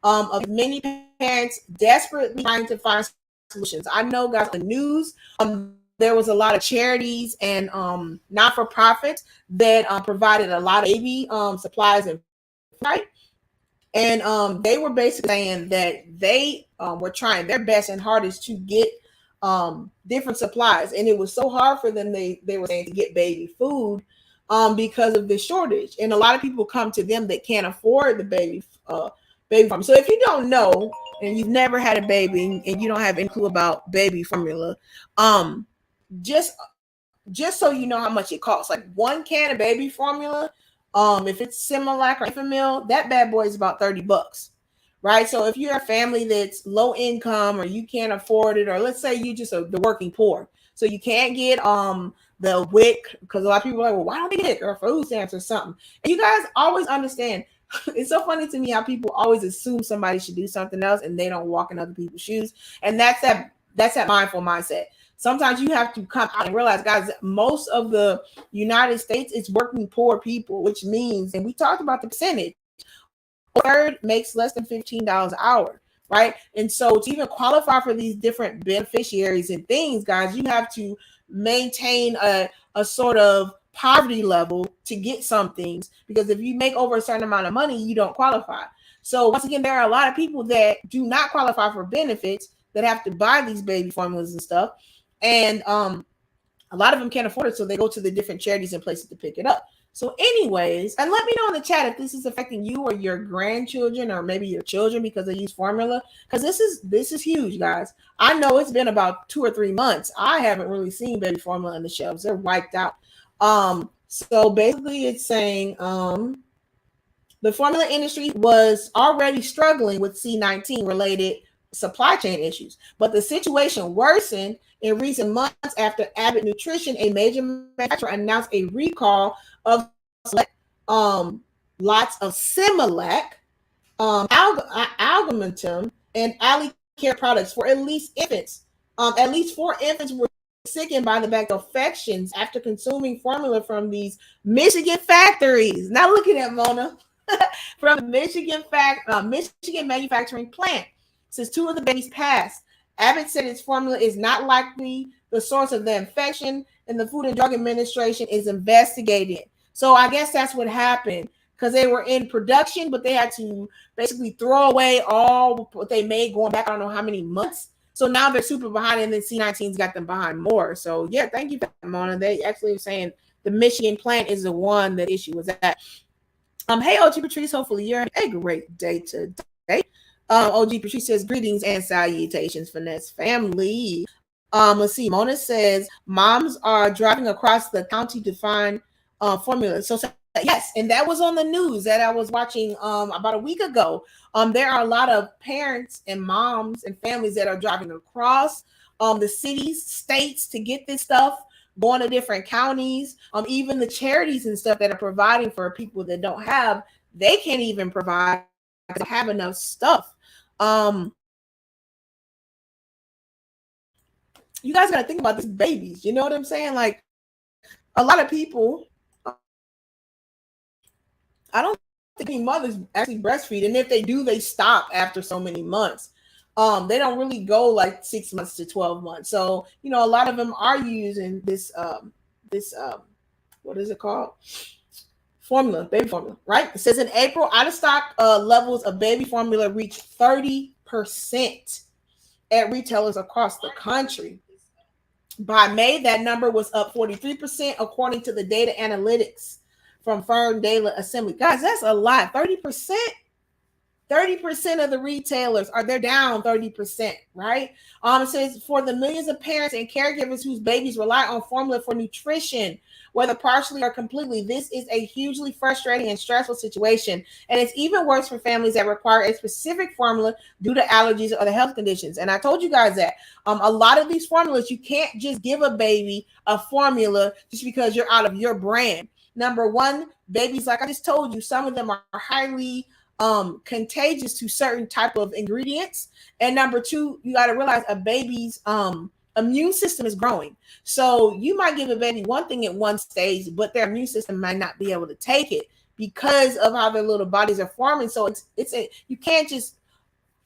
Of many parents desperately trying to find solutions. I know, guys, the news, there was a lot of charities and not-for-profits that provided a lot of baby supplies and right. And they were basically saying that they were trying their best and hardest to get different supplies, and it was so hard for them. They were saying to get baby food because of the shortage, and a lot of people come to them that can't afford the baby formula. So if you don't know and you've never had a baby and you don't have any clue about baby formula, just so you know how much it costs, like 1 can of baby formula, if it's Similac or Enfamil, that bad boy is about $30, right? So if you're a family that's low income or you can't afford it, or let's say you just the working poor, so you can't get the WIC, because a lot of people are like, well, why don't they get it, or food stamps or something? And you guys always understand. It's so funny to me how people always assume somebody should do something else and they don't walk in other people's shoes. And that's that mindful mindset. Sometimes you have to come out and realize, guys, most of the United States, it's working poor people, which means, and we talked about the percentage, a third makes less than $15 an hour, right? And so to even qualify for these different beneficiaries and things, guys, you have to maintain a sort of poverty level to get some things, because if you make over a certain amount of money, you don't qualify. So once again, there are a lot of people that do not qualify for benefits that have to buy these baby formulas and stuff, and a lot of them can't afford it, so they go to the different charities and places to pick it up. So anyways, and let me know in the chat if this is affecting you or your grandchildren or maybe your children because they use formula, because this is huge, guys. I know it's been about 2 or 3 months. I haven't really seen baby formula in the shelves. They're wiped out. So basically it's saying the formula industry was already struggling with C-19 related supply chain issues, but the situation worsened in recent months after Abbott Nutrition, a major manufacturer, announced a recall of lots of Similac, Algamintum, and Alicare products for at least infants. At least 4 infants were sickened by the bacterial infections after consuming formula from these Michigan factories. Now look at that, Mona. From Michigan manufacturing plant. Since 2 of the babies passed, Abbott said its formula is not likely the source of the infection, and the Food and Drug Administration is investigating. So I guess that's what happened, because they were in production, but they had to basically throw away all what they made going back, I don't know how many months. So now they're super behind, and then C-19's got them behind more. So yeah, thank you, Mona. They actually were saying the Michigan plant is the one that issue was at. Hey, OG Patrice, hopefully you're having a great day today. OG Patrice says, greetings and salutations, Finesse family. Let's see. Mona says moms are driving across the county to find formula. So yes, and that was on the news that I was watching about a week ago. There are a lot of parents and moms and families that are driving across the cities, states to get this stuff, going to different counties. Even the charities and stuff that are providing for people that don't have, they can't even provide, they don't have enough stuff. You guys got to think about these babies. You know what I'm saying? Like a lot of people, I don't think any mothers actually breastfeed, and if they do, they stop after so many months. They don't really go like 6 months to 12 months. So you know, a lot of them are using this what is it called? Formula, baby formula, right? It says in April, out of stock levels of baby formula reached 30% at retailers across the country. By May, that number was up 43%, according to the data analytics from Firm Data Assembly. Guys, that's a lot. 30%. 30% of the retailers they're down 30%, right? It says for the millions of parents and caregivers whose babies rely on formula for nutrition, whether partially or completely, this is a hugely frustrating and stressful situation. And it's even worse for families that require a specific formula due to allergies or other health conditions. And I told you guys that a lot of these formulas, you can't just give a baby a formula just because you're out of your brand. Number one, babies, like I just told you, some of them are highly contagious to certain type of ingredients. And number two, you got to realize a baby's immune system is growing. So you might give a baby one thing at one stage, but their immune system might not be able to take it because of how their little bodies are forming. So you can't just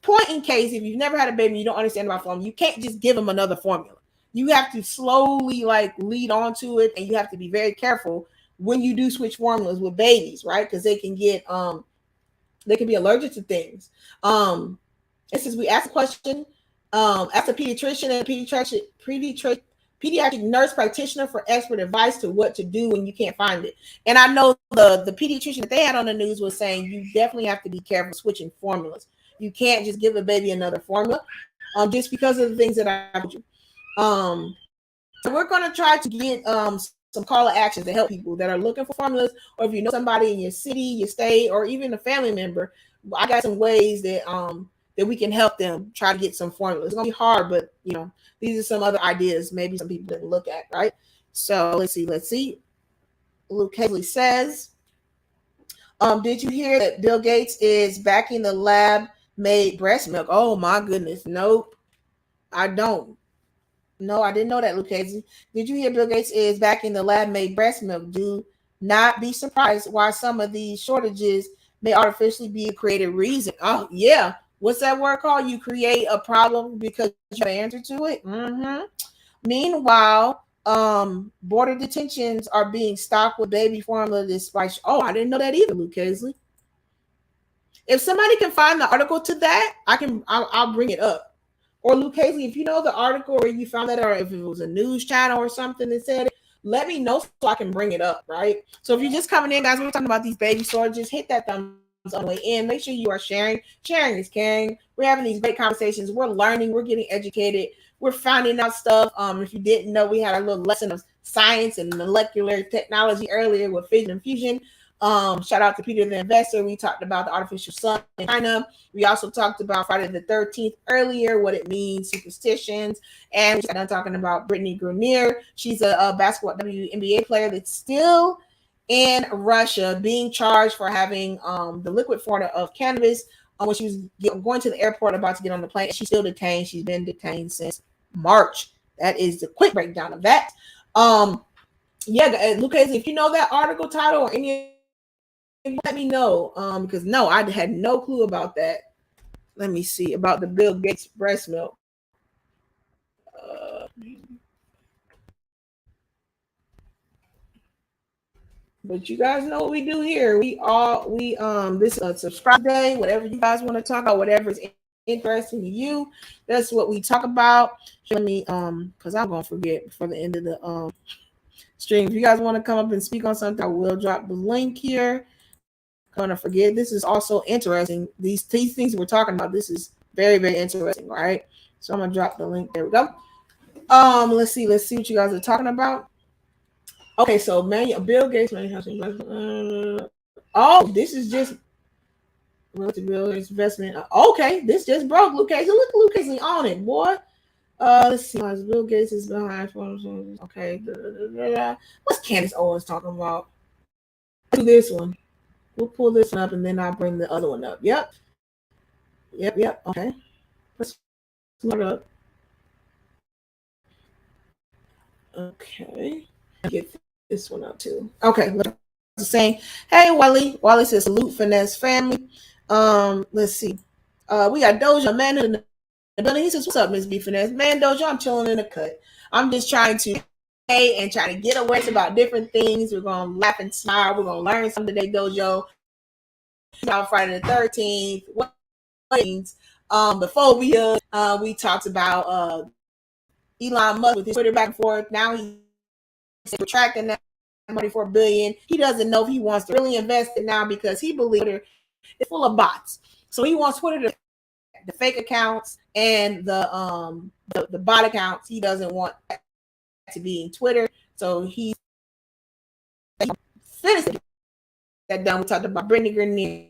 point in case if you've never had a baby, you don't understand about formula. You can't just give them another formula. You have to slowly like lead on to it, and you have to be very careful when you do switch formulas with babies, right? Because they can get they can be allergic to things. It says we asked a question, asked a pediatrician and a pediatric nurse practitioner for expert advice to what to do when you can't find it. And I know the pediatrician that they had on the news was saying you definitely have to be careful switching formulas. You can't just give a baby another formula just because of the things that I told you. So we're going to try to get some call to actions to help people that are looking for formulas, or if you know somebody in your city, your state, or even a family member. I got some ways that that we can help them try to get some formulas. It's gonna be hard, but you know, these are some other ideas maybe some people didn't look at, right? So let's see. Luke Haley says, did you hear that Bill Gates is backing the lab-made breast milk? Oh my goodness, nope, I don't. No, I didn't know that, Lucchese. Did you hear Bill Gates is backing the lab-made breast milk? Do not be surprised why some of these shortages may artificially be a created reason. Oh, yeah. What's that word called? You create a problem because you have an answer to it. Mm-hmm. Meanwhile, border detentions are being stocked with baby formula despite. Oh, I didn't know that either, Lucchese. If somebody can find the article to that, I'll bring it up. Or Lucchese, if you know the article or you found that, or if it was a news channel or something that said it, let me know so I can bring it up, right? So if you're just coming in, guys, we're talking about these baby shortages, hit that thumbs on the way in. Make sure you are sharing. Sharing is caring. We're having these great conversations. We're learning. We're getting educated. We're finding out stuff. If you didn't know, we had a little lesson of science and molecular technology earlier with Fission and Fusion. Shout out to Peter the Investor. We talked about the artificial sun in China. We also talked about Friday the 13th earlier, what it means, superstitions. And we got done talking about Brittany Grenier. She's a basketball WNBA player that's still in Russia being charged for having the liquid form of cannabis when she was going to the airport about to get on the plane. She's still detained. She's been detained since March. That is the quick breakdown of that. Yeah, Lucas, if you know that article title or any, let me know, because no, I had no clue about that. Let me see about the Bill Gates breast milk. But you guys know what we do here. We this is a subscribe day. Whatever you guys want to talk about, whatever is interesting to you, that's what we talk about. Let me because I'm gonna forget before the end of the stream. If you guys want to come up and speak on something, I will drop the link here. Gonna forget. This is also interesting. These things we're talking about. This is very, very interesting, right? So I'm gonna drop the link. There we go. Let's see what you guys are talking about. Okay, so Bill Gates oh, this is just Bill investment. Okay, this just broke Luke Casey. Look, Luke Casey on it, boy. Let's see. Bill Gates is behind. Okay. What's Candace Owens talking about? Do this one. We'll pull this one up and then I'll bring the other one up. Yep. Okay. Let's look it up. Okay. Get this one up too. Okay. Saying, hey, Wally. Wally says, salute Finesse family. Let's see. We got Doja, man in the building. He says, what's up, Miss B Finesse? Man, Doja, I'm chilling in the cut. I'm just trying to and trying to get away about different things. We're going to laugh and smile. We're going to learn something today, Dojo. On Friday the 13th. What means? The phobia. We talked about Elon Musk with his Twitter back and forth. Now he's retracting that money for $1 billion. He doesn't know if he wants to really invest it now because he believes Twitter is full of bots. So he wants Twitter to the fake accounts and the bot accounts. He doesn't want that to be in Twitter. So he's finished that done. We talked about Brittany Grenier,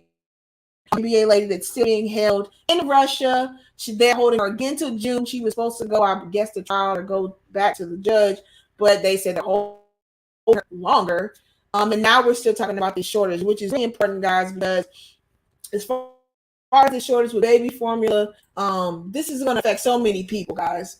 NBA lady that's still being held in Russia. They're holding her again till June. She was supposed to go, I guess, to trial or go back to the judge, but they said they're holding her longer. And now we're still talking about the shortage, which is really important, guys, because as far as the shortage with baby formula, this is going to affect so many people, guys.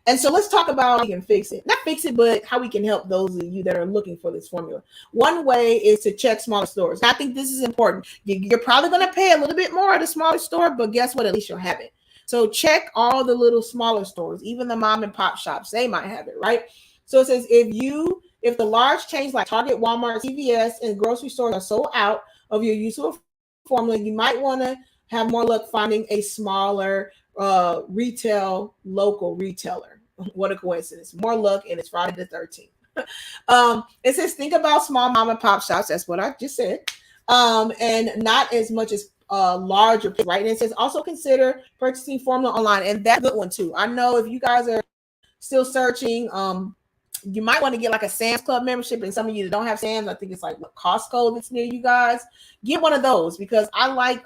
And so let's talk about how we can fix it. Not fix it, but how we can help those of you that are looking for this formula. One way is to check smaller stores. I think this is important. You're probably going to pay a little bit more at a smaller store, but guess what? At least you'll have it. So check all the little smaller stores, even the mom and pop shops. They might have it, right? So it says if the large chains like Target, Walmart, CVS, and grocery stores are sold out of your useful formula, you might want to have more luck finding a smaller local retailer. What a coincidence. More luck, and it's Friday the 13th. It says think about small mom and pop shops. That's what I just said. And not as much as larger, right? And it says also consider purchasing formula online, and that's a good one too. I know if you guys are still searching, you might want to get like a Sam's Club membership, and some of you that don't have Sam's, I think it's like Costco that's near you guys. Get one of those because I like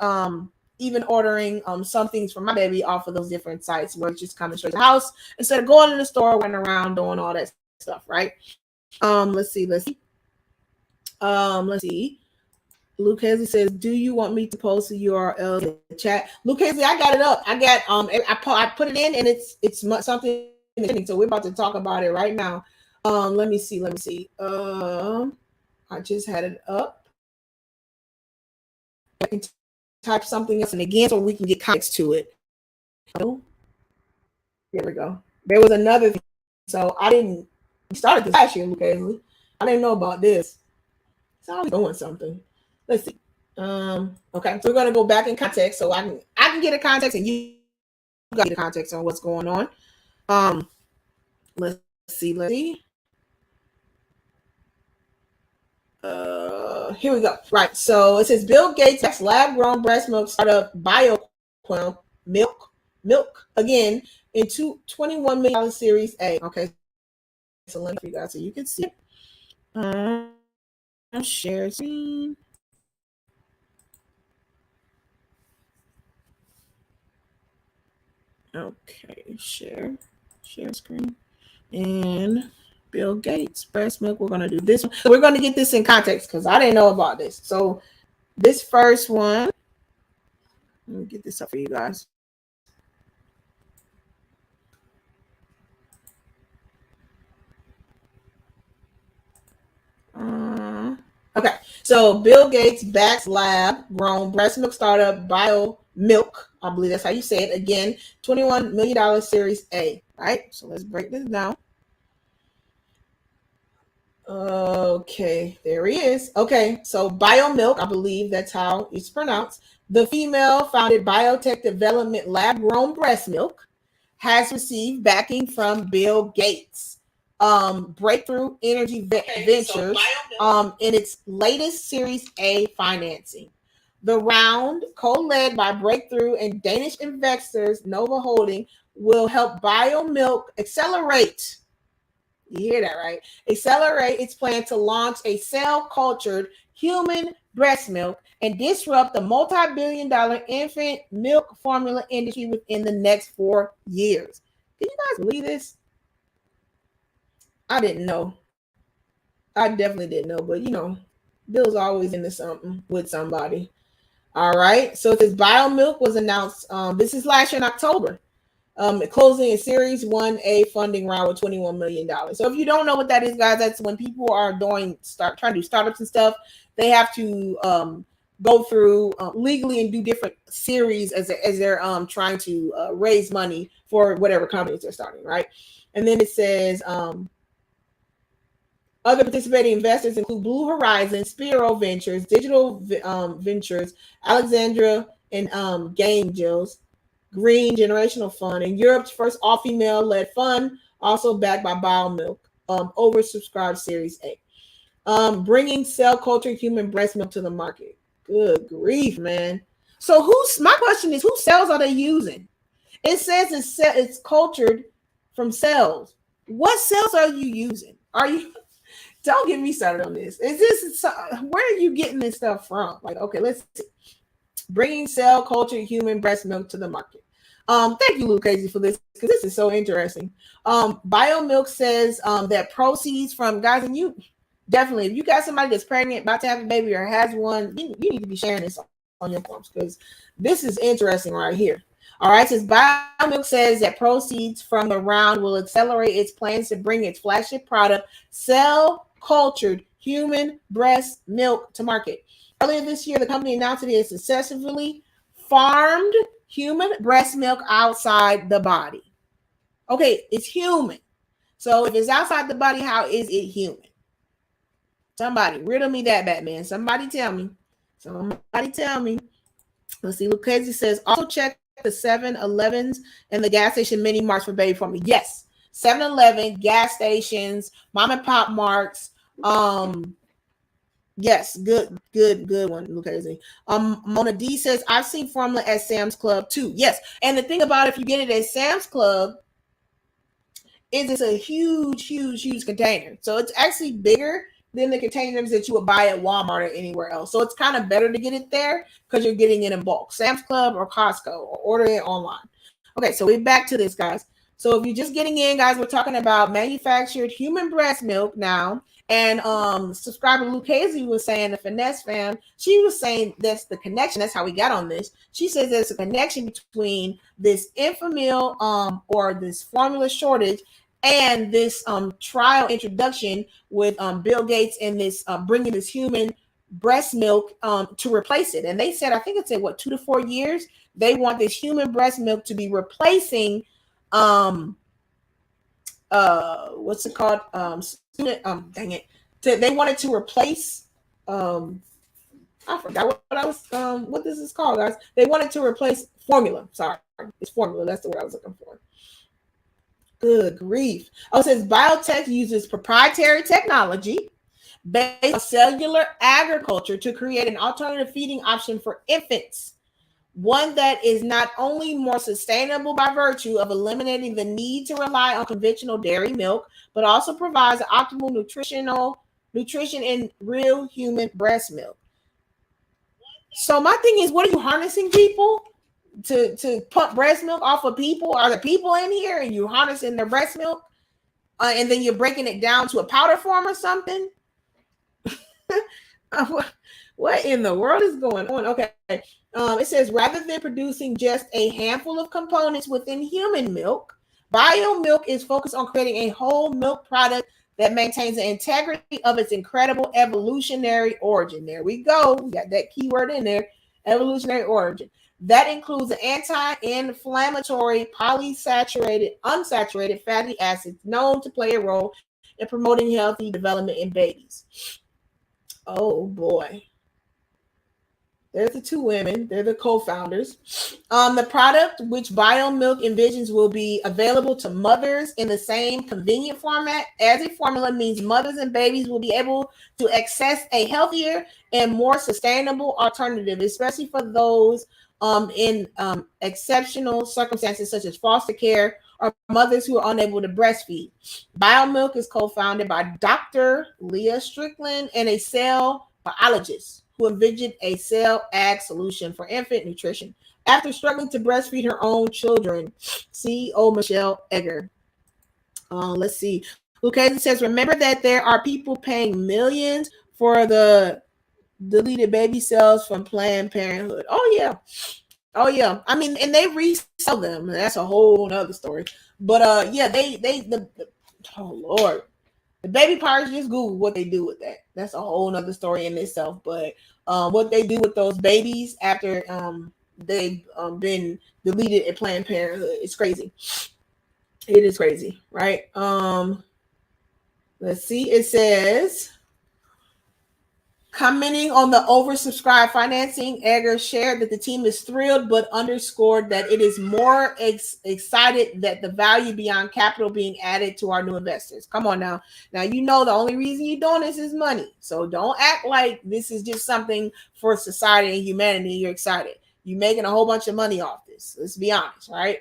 even ordering some things for my baby off of those different sites where it's just coming straight to the house instead of going in the store, running around doing all that stuff, right? Let's see. Luke Hazley says, do you want me to post the URL in the chat? Luke Hazley, I got it up. I got I put it in, and it's something. So we're about to talk about it right now. Let me see. I just had it up. I can type something else in again so we can get context to it. Oh, here we go. There was another thing. So we started this last year, Luke Hazley. I didn't know about this. So I was doing something. Let's see. Okay, so we're gonna go back in context so I can get a context and you got to get a context on what's going on. Let's see. Here we go. Right. So it says Bill Gates' lab-grown breast milk startup Biomilq again in $21 million Series A. Okay. So let me for you guys so you can see it. Share screen. Okay, share screen. And Bill Gates, breast milk. We're going to do this one. We're going to get this in context because I didn't know about this. So this first one, let me get this up for you guys. Okay, so Bill Gates backs lab-grown breast milk startup Biomilq. I believe that's how you say it. Again, $21 million Series A. Right. So let's break this down. Okay, there he is. Okay, so Biomilq, I believe that's how it's pronounced. The female-founded biotech development lab-grown breast milk has received backing from Bill Gates. Breakthrough Energy Ventures in its latest Series A financing. The round, co-led by Breakthrough and Danish investors Nova Holding, will help Biomilq accelerate. You hear that, right? Accelerate its plan to launch a cell-cultured human breast milk and disrupt the multi-billion-dollar infant milk formula industry within the next 4 years. Can you guys believe this? I didn't know. I definitely didn't know, but Bill's always into something with somebody. All right. So this Biomilq was announced. This is last year in October. Closing a Series 1A funding round with $21 million. So if you don't know what that is, guys, that's when people are trying to do startups and stuff. They have to go through legally and do different series as they're trying to raise money for whatever companies they're starting, right? And then it says other participating investors include Blue Horizon, Spiro Ventures, Digital Ventures, Alexandra and Game Jills, Green Generational Fund, and Europe's first all-female led fund, also backed by Biomilq, oversubscribed Series A. Bringing cell culture human breast milk to the market. Good grief, man. So my question is, whose cells are they using? It says it's cultured from cells. What cells are you using? Don't get me started on this. Where are you getting this stuff from? Like, okay, let's see. Bringing cell culture human breast milk to the market. Thank you, Lucchese, for this, because this is so interesting. Biomilq says that proceeds from, guys, and you definitely, if you got somebody that's pregnant, about to have a baby, or has one, you need to be sharing this on your forums, because this is interesting right here. All right, says Biomilq says that proceeds from the round will accelerate its plans to bring its flagship product, cell-cultured human breast milk, to market. Earlier this year, the company announced that it has successfully farmed human breast milk outside the body. Okay, it's human. So if it's outside the body, how is it human? Somebody riddle me that, Batman. Somebody tell me. Let's see. Lucchese says, also check the 7-Elevens and the gas station mini marts for baby formula. Yes, 7-Eleven, gas stations, mom and pop marts. Yes, good one, Lucchese. Mona D says, I've seen formula at Sam's Club too. Yes, and the thing about if you get it at Sam's Club is it's a huge container. So it's actually bigger than the containers that you would buy at Walmart or anywhere else. So it's kind of better to get it there because you're getting it in bulk. Sam's Club or Costco, or order it online. Okay, so we're back to this, guys. So if you're just getting in, guys, we're talking about manufactured human breast milk now. And subscriber Lucchese was saying, the Finesse fam, she was saying that's the connection. That's how we got on this. She says there's a connection between this Enfamil or this formula shortage and this trial introduction with Bill Gates and this bringing this human breast milk to replace it. And they said, I think it said 2 to 4 years, they want this human breast milk to be replacing what's it called? They wanted to replace I forgot what this is called, guys. They wanted to replace formula. Sorry, it's formula. That's the word I was looking for. Good grief. Oh, it says biotech uses proprietary technology based on cellular agriculture to create an alternative feeding option for infants. One that is not only more sustainable by virtue of eliminating the need to rely on conventional dairy milk, but also provides optimal nutrition in real human breast milk. So my thing is, what are you harnessing people to pump breast milk off of people? Are the people in here and you're harnessing their breast milk and then you're breaking it down to a powder form or something? What in the world is going on? Okay. It says, rather than producing just a handful of components within human milk, Biomilq is focused on creating a whole milk product that maintains the integrity of its incredible evolutionary origin. There we go. We got that keyword in there, evolutionary origin. That includes the anti-inflammatory unsaturated fatty acids known to play a role in promoting healthy development in babies. Oh boy. There's the two women. They're the co-founders. The product, which Biomilq envisions will be available to mothers in the same convenient format as a formula, means mothers and babies will be able to access a healthier and more sustainable alternative, especially for those in exceptional circumstances such as foster care or mothers who are unable to breastfeed. Biomilq is co-founded by Dr. Leah Strickland and a cell biologist who envisioned a cell ag solution for infant nutrition after struggling to breastfeed her own children. CEO Michelle Egger. Let's see. Lucchese says, remember that there are people paying millions for the deleted baby cells from Planned Parenthood. Oh, yeah. Oh, yeah. I mean, and they resell them. That's a whole other story. But, yeah, oh, Lord. The baby pirates, just Google what they do with that. That's a whole other story in itself. But what they do with those babies after they've been deleted at Planned Parenthood, it's crazy. It is crazy, right? Let's see. It says, commenting on the oversubscribed financing, Egger shared that the team is thrilled, but underscored that it is more excited that the value beyond capital being added to our new investors. Come on now. Now, you know the only reason you're doing this is money. So don't act like this is just something for society and humanity. You're excited. You're making a whole bunch of money off this. Let's be honest, right?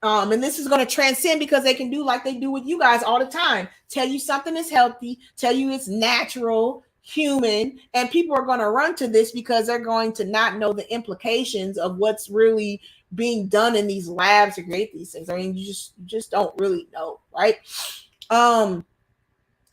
And this is going to transcend because they can do like they do with you guys all the time. Tell you something is healthy, tell you it's natural, human, and people are going to run to this because they're going to not know the implications of what's really being done in these labs to create these things. I mean, you just don't really know, right?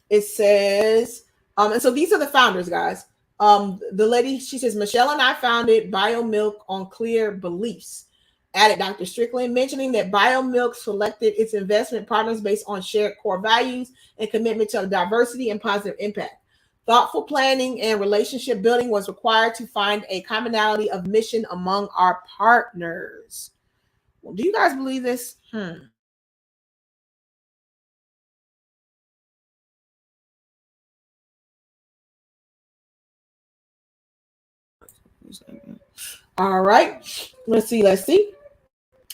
It says, and so these are the founders, guys. The lady, she says, Michelle and I founded Biomilq on clear beliefs. Added Dr. Strickland, mentioning that Biomilq selected its investment partners based on shared core values and commitment to diversity and positive impact. Thoughtful planning and relationship building was required to find a commonality of mission among our partners. Well, do you guys believe this? All right. Let's see.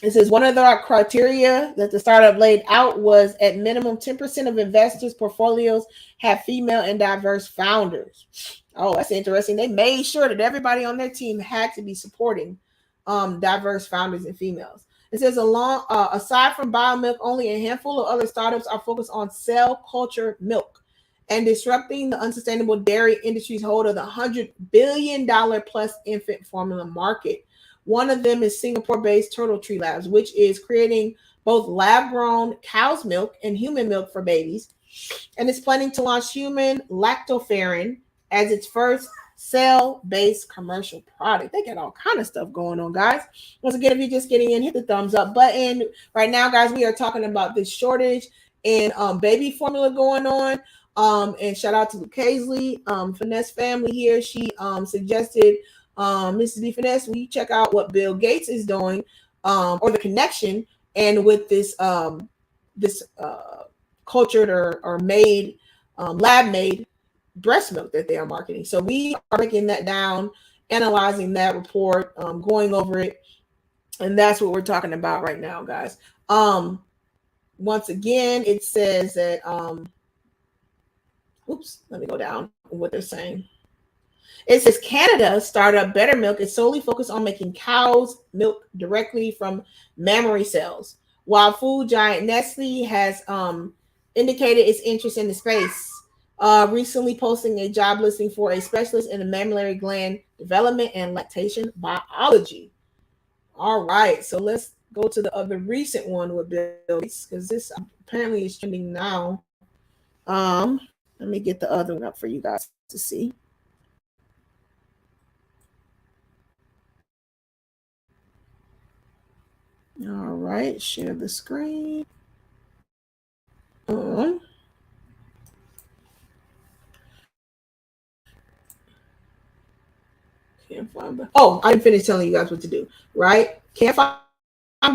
It says one of the criteria that the startup laid out was at minimum 10% of investors' portfolios have female and diverse founders. Oh, that's interesting. They made sure that everybody on their team had to be supporting diverse founders and females. It says aside from Biomilq, only a handful of other startups are focused on cell culture milk and disrupting the unsustainable dairy industry's hold of the $100 billion plus infant formula market. One of them is Singapore-based Turtle Tree Labs, which is creating both lab-grown cow's milk and human milk for babies, and is planning to launch human lactoferrin as its first cell-based commercial product. They got all kind of stuff going on, guys. Once again, if you're just getting in, hit the thumbs up button. Right now, guys, we are talking about this shortage in baby formula going on. And shout out to Lucchese, Finesse family here. She suggested, Mrs. B Finesse, will you check out what Bill Gates is doing, or the connection, and with this cultured or made lab made breast milk that they are marketing. So we are breaking that down, analyzing that report, going over it, and that's what we're talking about right now, guys. Once again, it says that let me go down what they're saying. It says Canada startup Better Milk is solely focused on making cow's milk directly from mammary cells, while food giant Nestle has indicated its interest in the space, recently posting a job listing for a specialist in the mammary gland development and lactation biology. All right, so let's go to the other recent one with Bill Gates, because this apparently is trending now. Let me get the other one up for you guys to see. All right, share the screen. Can't find the. Oh, I didn't finish telling you guys what to do. Right? Can't find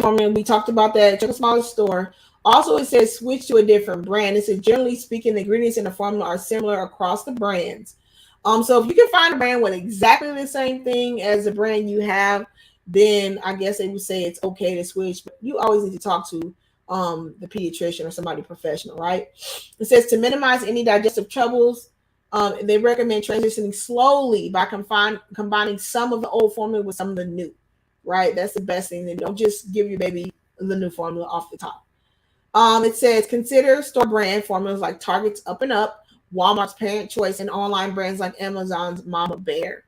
formula. We talked about that. Check a smaller store. Also, it says switch to a different brand. It says generally speaking, the ingredients in the formula are similar across the brands. So if you can find a brand with exactly the same thing as the brand you have, then I guess they would say it's okay to switch. But you always need to talk to the pediatrician or somebody professional, right? It says to minimize any digestive troubles, they recommend transitioning slowly by combining some of the old formula with some of the new. right? That's the best thing. And don't just give your baby the new formula off the top. It says consider store brand formulas like Target's Up and Up, Walmart's Parent Choice, and online brands like Amazon's Mama Bear.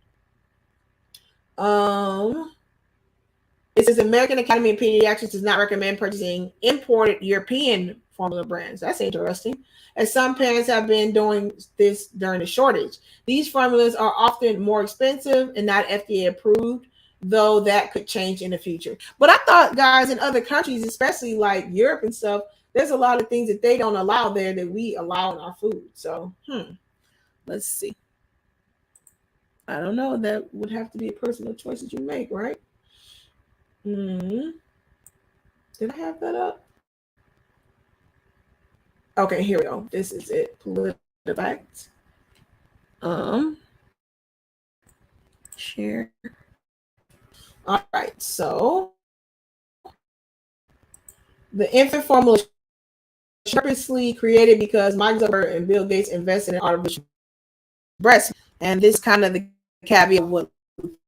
It says American Academy of Pediatrics does not recommend purchasing imported European formula brands. That's interesting, as some parents have been doing this during the shortage. These formulas are often more expensive and not FDA approved, though that could change in the future. But I thought, guys, in other countries, especially like Europe and stuff, there's a lot of things that they don't allow there that we allow in our food. So, let's see. I don't know. That would have to be a personal choice that you make, right? Did I have that up? Okay, here we go. This is it. PolitiFact. Share. All right, so the infant formula is purposely created because Mike Zuckerberg and Bill Gates invested in artificial breast. And this kind of the caveat of what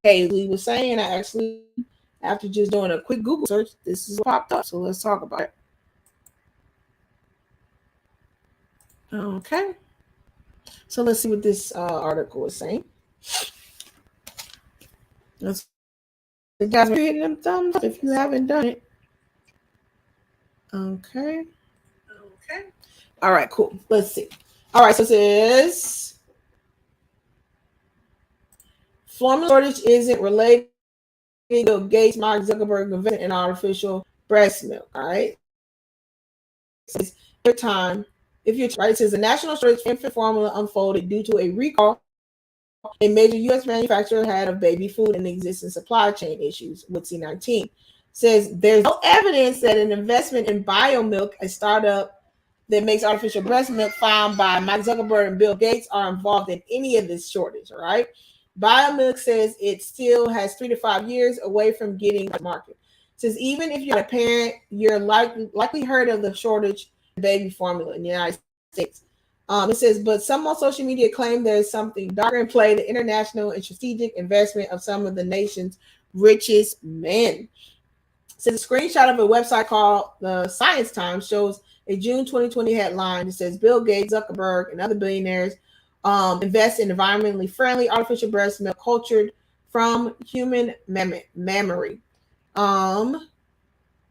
Haley was saying. I actually, after just doing a quick Google search, this is what popped up. So let's talk about it. Okay. So let's see what this article is saying. Let's, you guys are hitting them thumbs up if you haven't done it. Okay. All right, cool. Let's see. All right, so it says formula shortage isn't related to Bill Gates, Mark Zuckerberg invested in artificial breast milk. All right. It says your time. If you're right, it says the national shortage of infant formula unfolded due to a recall a major U.S. manufacturer had of baby food and existing supply chain issues with C19. Says there's no evidence that an investment in Biomilq, a startup that makes artificial breast milk found by Mike Zuckerberg and Bill Gates, are involved in any of this shortage. All right. Biomilq says it still has 3 to 5 years away from getting to the market. It says even if you're a parent, you're likely heard of the shortage of baby formula in the United States. It says, but some on social media claim there's something darker in play, the international and strategic investment of some of the nation's richest men. It says a screenshot of a website called the Science Times shows a June 2020 headline that says Bill Gates, Zuckerberg, and other billionaires invest in environmentally friendly artificial breast milk cultured from human mammary.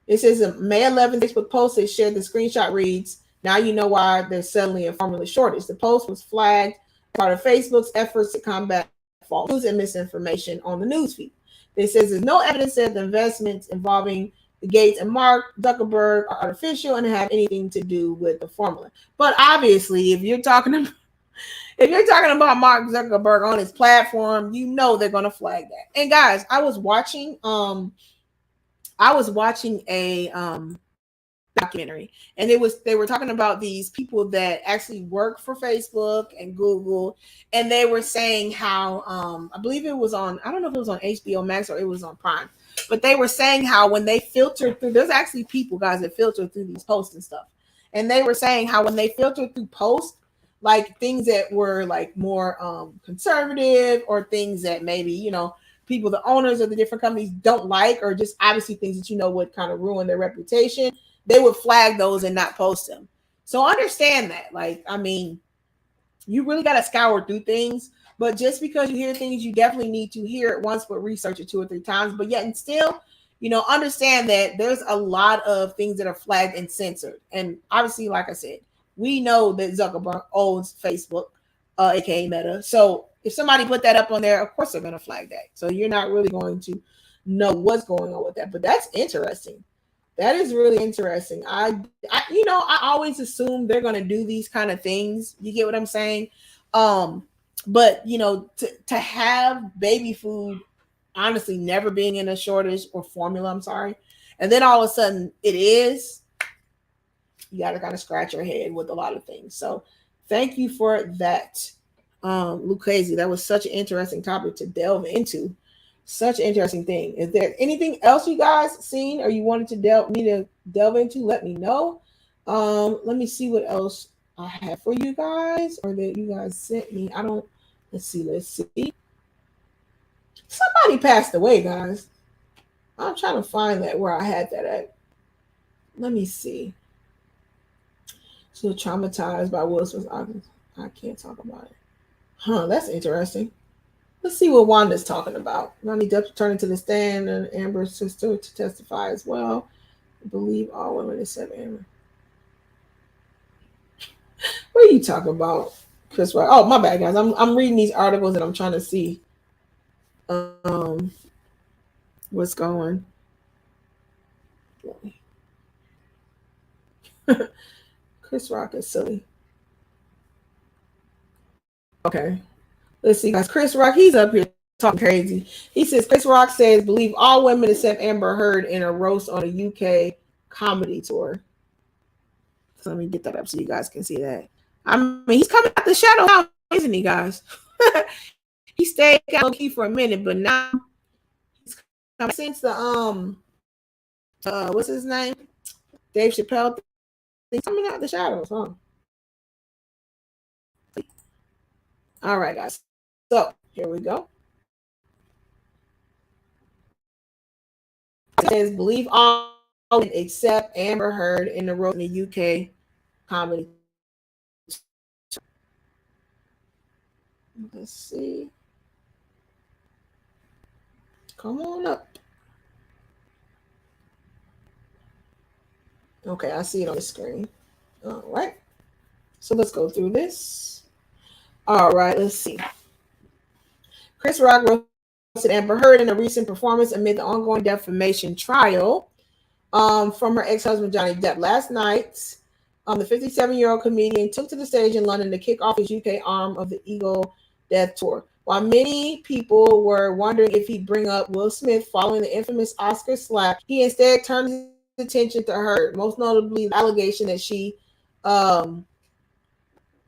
It says a May 11th Facebook post that shared the screenshot reads, now you know why there's suddenly a formula shortage. The post was flagged as part of Facebook's efforts to combat false news and misinformation on the newsfeed. It says there's no evidence that the investments involving the Gates and Mark Zuckerberg are artificial and have anything to do with the formula. But obviously, if you're talking about Mark Zuckerberg on his platform, you know they're gonna flag that. And guys, I was watching a documentary, and they were talking about these people that actually work for Facebook and Google, and they were saying how I believe it was on, I don't know if it was on HBO Max or it was on Prime, but they were saying how when they filter through, there's actually people, guys, that filter through these posts and stuff, and they were saying how when they filter through posts, like things that were like more conservative or things that maybe people, the owners of the different companies don't like, or just obviously things that would kind of ruin their reputation, they would flag those and not post them. So understand that. Like, I mean, you really got to scour through things, but just because you hear things, you definitely need to hear it once, but research it 2 or 3 times. But yet and still, understand that there's a lot of things that are flagged and censored. And obviously, like I said, we know that Zuckerberg owns Facebook, aka Meta. So if somebody put that up on there, of course they're going to flag that. So you're not really going to know what's going on with that. But that's interesting. That is really interesting. I always assume they're going to do these kind of things. You get what I'm saying? But to have baby food, honestly, never being in a shortage or formula, I'm sorry, and then all of a sudden it is, you got to kind of scratch your head with a lot of things. So thank you for that, Lucchese. That was such an interesting topic to delve into. Such an interesting thing. Is there anything else you guys seen or you wanted to delve into? Let me know. Let me see what else I have for you guys, or that you guys sent me. Let's see. Somebody passed away, guys. I'm trying to find that where I had that at. Let me see. So traumatized by Will Smith. I can't talk about it. Huh, that's interesting. Let's see what Wanda's talking about. Johnny Depp turning to the stand and Amber's sister to testify as well. I believe all women except Amber. What are you talking about, Chris Rock? Oh, my bad, guys. I'm reading these articles and I'm trying to see um what's going. Chris Rock is silly. Okay. Let's see, guys. Chris Rock, he's up here talking crazy. He says Chris Rock says believe all women except Amber Heard in a roast on a UK comedy tour. So let me get that up so you guys can see that. I mean, he's coming out the shadow now, isn't he, guys? He stayed low key for a minute, but now he's coming since the what's his name? Dave Chappelle. He's coming out the shadows, huh? All right, guys. So here we go. It says believe all except Amber Heard in the road in the UK comedy. Let's see. Come on up. Okay, I see it on the screen. All right. So let's go through this. All right, let's see. Chris Rock roasted Amber Heard in a recent performance amid the ongoing defamation trial from her ex-husband Johnny Depp. Last night, the 57-year-old comedian took to the stage in London to kick off his UK arm of the Eagle Death Tour. While many people were wondering if he'd bring up Will Smith following the infamous Oscar slap, he instead turned his attention to her, most notably the allegation that she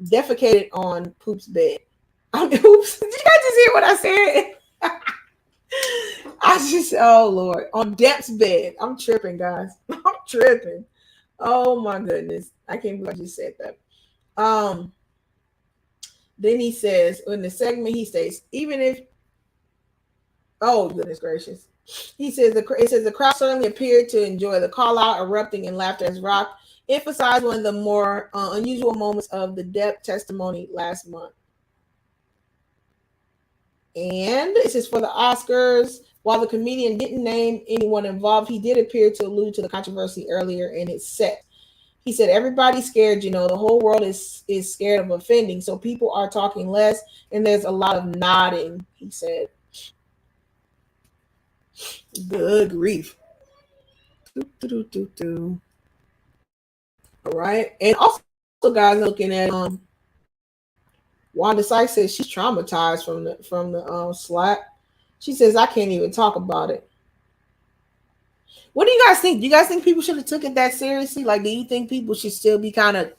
defecated on Poop's bed. Oops, did you guys just hear what I said? Oh Lord, on Depp's bed. I'm tripping, guys. I'm tripping. Oh my goodness, I can't believe I just said that. Then he says in the segment, he states, even if, oh goodness gracious, he says it says the crowd certainly appeared to enjoy the call out, erupting in laughter as Rock emphasized one of the more unusual moments of the Depp testimony last month. And it says for the Oscars, while the comedian didn't name anyone involved, he did appear to allude to the controversy earlier in his set. He said, everybody's scared, the whole world is scared of offending. So people are talking less and there's a lot of nodding, he said. Good grief. All right. And also, guys, looking at Wanda Sykes says she's traumatized from the slap. She says, I can't even talk about it. What do you guys think? Do you guys think people should have took it that seriously? Like, do you think people should still be kind of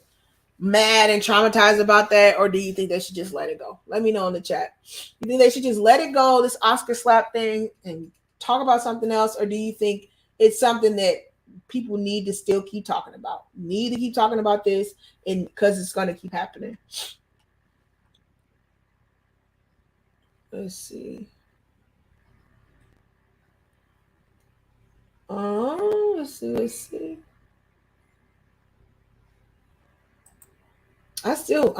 mad and traumatized about that? Or do you think they should just let it go? Let me know in the chat. You think they should just let it go, this Oscar slap thing, and talk about something else? Or do you think it's something that people need to still keep talking about? Need to keep talking about this and because it's going to keep happening. Let's see. Let's see. I'm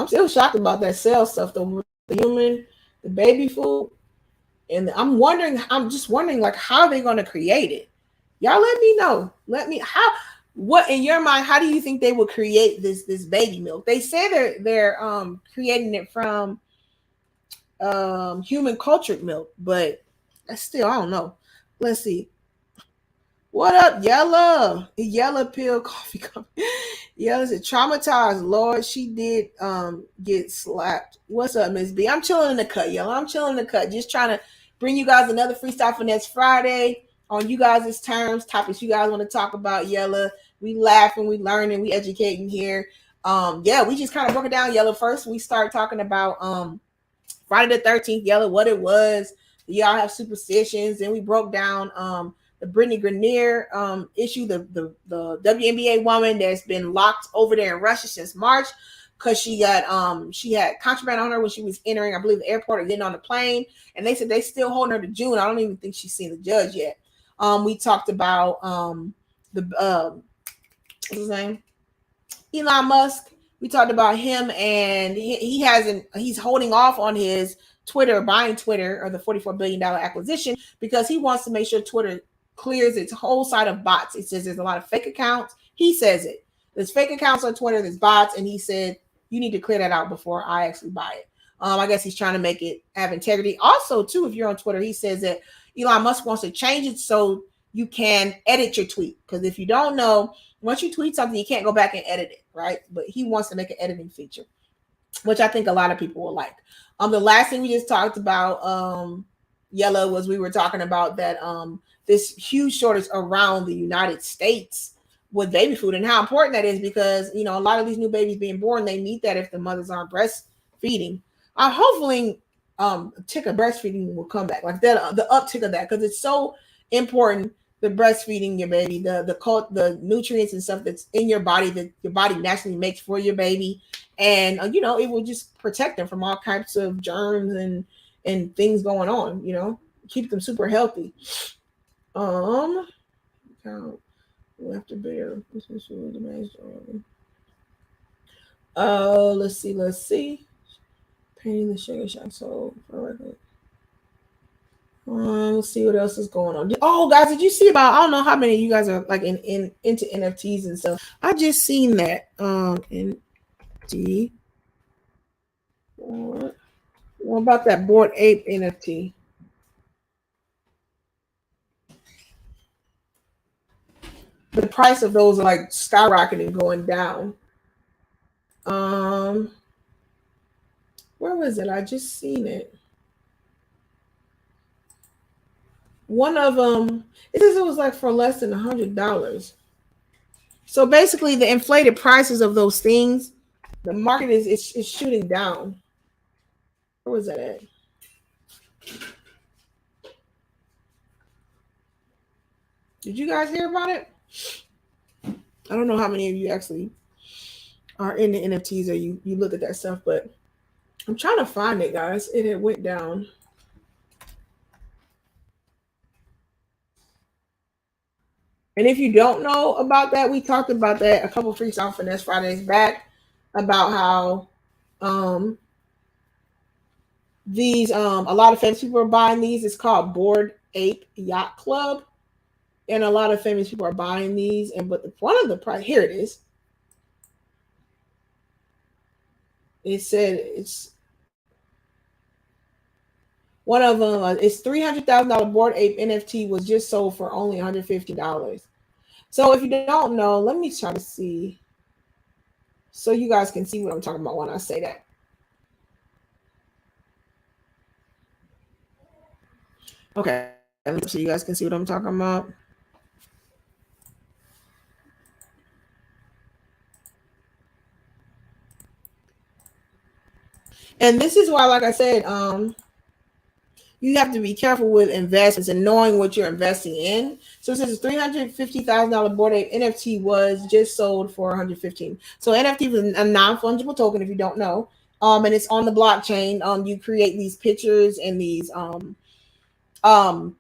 still shocked about that cell stuff, the human, the baby food. And I'm just wondering, like, how are they going to create it? Y'all let me know. What in your mind, how do you think they will create this baby milk? They say they're creating it from human cultured milk, but still, I don't know. Let's see. What up, Yellow Pill Coffee Company? Yella's traumatized. Lord, she did get slapped. What's up, Miss B? I'm chilling in the cut, Yella. I'm chilling in the cut. Just trying to bring you guys another Freestyle Finesse Friday on you guys' terms, topics you guys want to talk about, Yella. We laughing, we learning, we educating here. We just kind of broke it down, Yella. First, we start talking about Friday the 13th, Yella, what it was. Y'all have superstitions, and we broke down the Brittany Grenier issue, the WNBA woman that's been locked over there in Russia since March because she had contraband on her when she was entering, I believe, the airport or getting on the plane. And they said they still holding her to June. I don't even think she's seen the judge yet. We talked about the what's his name? Elon Musk. We talked about him, and he's holding off on his buying Twitter, or the $44 billion acquisition, because he wants to make sure Twitter clears its whole site of bots. It says there's a lot of fake accounts. He says it. There's fake accounts on Twitter, there's bots, and he said you need to clear that out before I actually buy it. I guess he's trying to make it have integrity. Also, too, if you're on Twitter, he says that Elon Musk wants to change it so you can edit your tweet. Because if you don't know, once you tweet something, you can't go back and edit it, right? But he wants to make an editing feature, which I think a lot of people will like. The last thing we just talked about, Yellow, was we were talking about that this huge shortage around the United States with baby food, and how important that is, because a lot of these new babies being born, they need that if the mothers aren't breastfeeding. Hopefully tick of breastfeeding will come back, like that, the uptick of that, because it's so important. The breastfeeding your baby, the nutrients and stuff that's in your body that your body naturally makes for your baby, and it will just protect them from all types of germs and things going on. Keep them super healthy. After bear. Let's see. Painting the sugar shack. So let's see what else is going on. Oh, guys, did you see about? I don't know how many of you guys are like into NFTs and stuff. I just seen that. NFT. What about that Bored Ape NFT? The price of those are like skyrocketing, going down. Where was it? I just seen it. One of them, it says it was like for less than $100. So basically, the inflated prices of those things, the market is shooting down. Where was that at? Did you guys hear about it? I don't know how many of you actually are in the NFTs or you look at that stuff, but I'm trying to find it, guys. It went down. And if you don't know about that, we talked about that a couple Freestyle Finesse Fridays back, about how these a lot of famous people are buying these. It's called Bored Ape Yacht Club, and a lot of famous people are buying these. But one of the price, here it is. It said it's one of them. It's $300,000 Bored Ape NFT was just sold for only $150. So if you don't know, let me try to see, so you guys can see what I'm talking about when I say that. Okay, so you guys can see what I'm talking about. And this is why, like I said, you have to be careful with investments and knowing what you're investing in. So since $350,000 Bored Ape NFT was just sold for $115. So NFT is a non-fungible token, if you don't know. And it's on the blockchain. You create these pictures, and these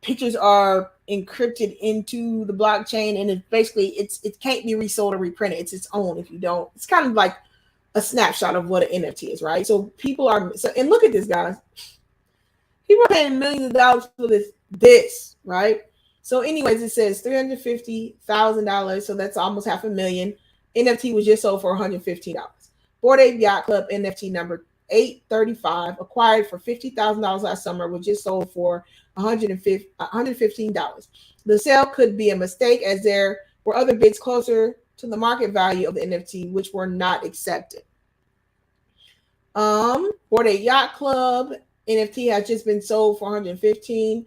pictures are encrypted into the blockchain, and it can't be resold or reprinted. It's its own. If you don't, it's kind of like a snapshot of what an NFT is, right? So people are, and look at this, guys. People are paying millions of dollars for this, right? So anyways, it says $350,000. So that's almost $500,000. NFT was just sold for $115. Bored Ape Yacht Club NFT number 835, acquired for $50,000 last summer, was just sold for $115. The sale could be a mistake, as there were other bids closer to the market value of the NFT, which were not accepted. Bored Ape Yacht Club NFT has just been sold for $115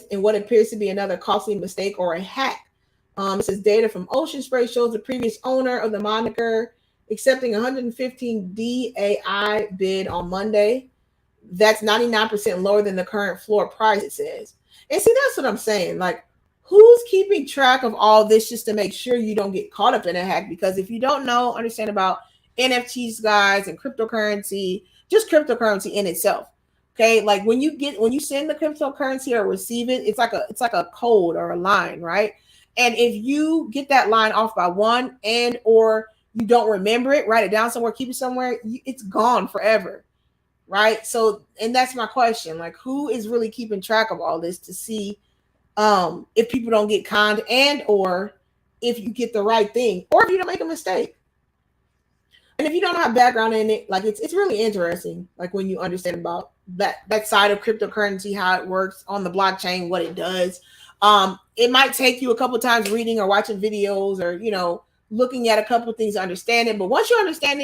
in what appears to be another costly mistake or a hack. It says data from Ocean Spray shows the previous owner of the moniker accepting $115 DAI bid on Monday. That's 99% lower than the current floor price, it says. And see, that's what I'm saying. Like, who's keeping track of all this just to make sure you don't get caught up in a hack? Because if you don't understand about NFTs, guys, and cryptocurrency, just cryptocurrency in itself, Okay, like when you send the cryptocurrency or receive it, it's like a code or a line, right? And if you get that line off by one, and or you don't remember it, write it down somewhere, keep it somewhere, it's gone forever, right? So, and that's my question, like who is really keeping track of all this to see if people don't get conned, and or if you get the right thing, or if you don't make a mistake. And if you don't have background in it, like it's really interesting, like when you understand about that side of cryptocurrency, how it works on the blockchain, what it does. It might take you a couple times reading or watching videos, or looking at a couple of things to understand it, but once you understand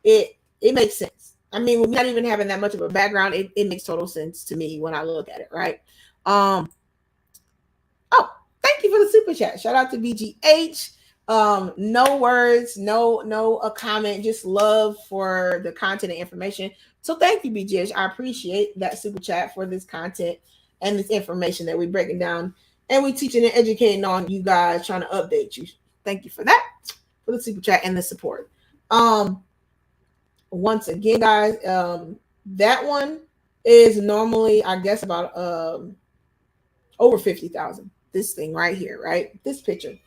it, it makes sense. I mean, we're not even having that much of a background, it makes total sense to me when I look at it, right? Oh, thank you for the super chat. Shout out to BGH. No words, no a comment, just love for the content and information. So thank you, BGH. I appreciate that super chat for this content and this information that we're breaking down and we teaching and educating on you guys, trying to update you. Thank you for that, for the super chat and the support. Once again, guys, that one is normally, I guess, about over 50,000. This thing right here, right? This picture,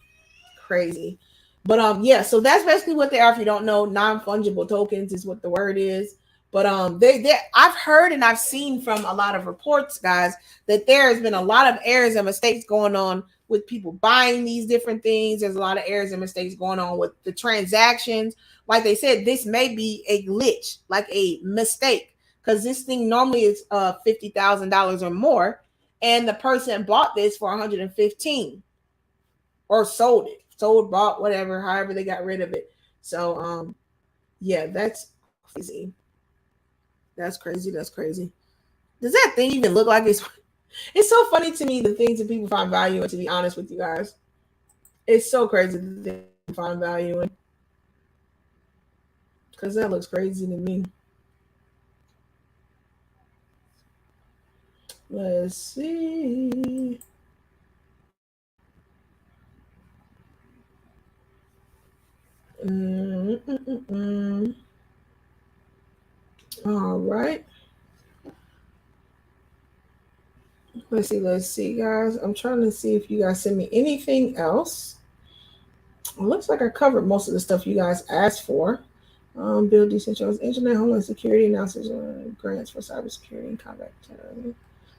crazy. But yeah, so that's basically what they are. If you don't know, non-fungible tokens is what the word is. But they I've heard and I've seen from a lot of reports, guys, that there has been a lot of errors and mistakes going on with people buying these different things. There's a lot of errors and mistakes going on with the transactions. Like they said, this may be a glitch, like a mistake, because this thing normally is $50,000 or more, and the person bought this for 115 or sold it, bought, whatever, however they got rid of it. So yeah, that's crazy. That's crazy. That's crazy. Does that thing even look like it's so funny to me, the things that people find value in, to be honest with you guys. It's so crazy that they find value in, because that looks crazy to me. Let's see. All right. Let's see, guys. I'm trying to see if you guys send me anything else. It looks like I covered most of the stuff you guys asked for. Build decentralized internet, homeland security, announces grants for cybersecurity and combat terrorism.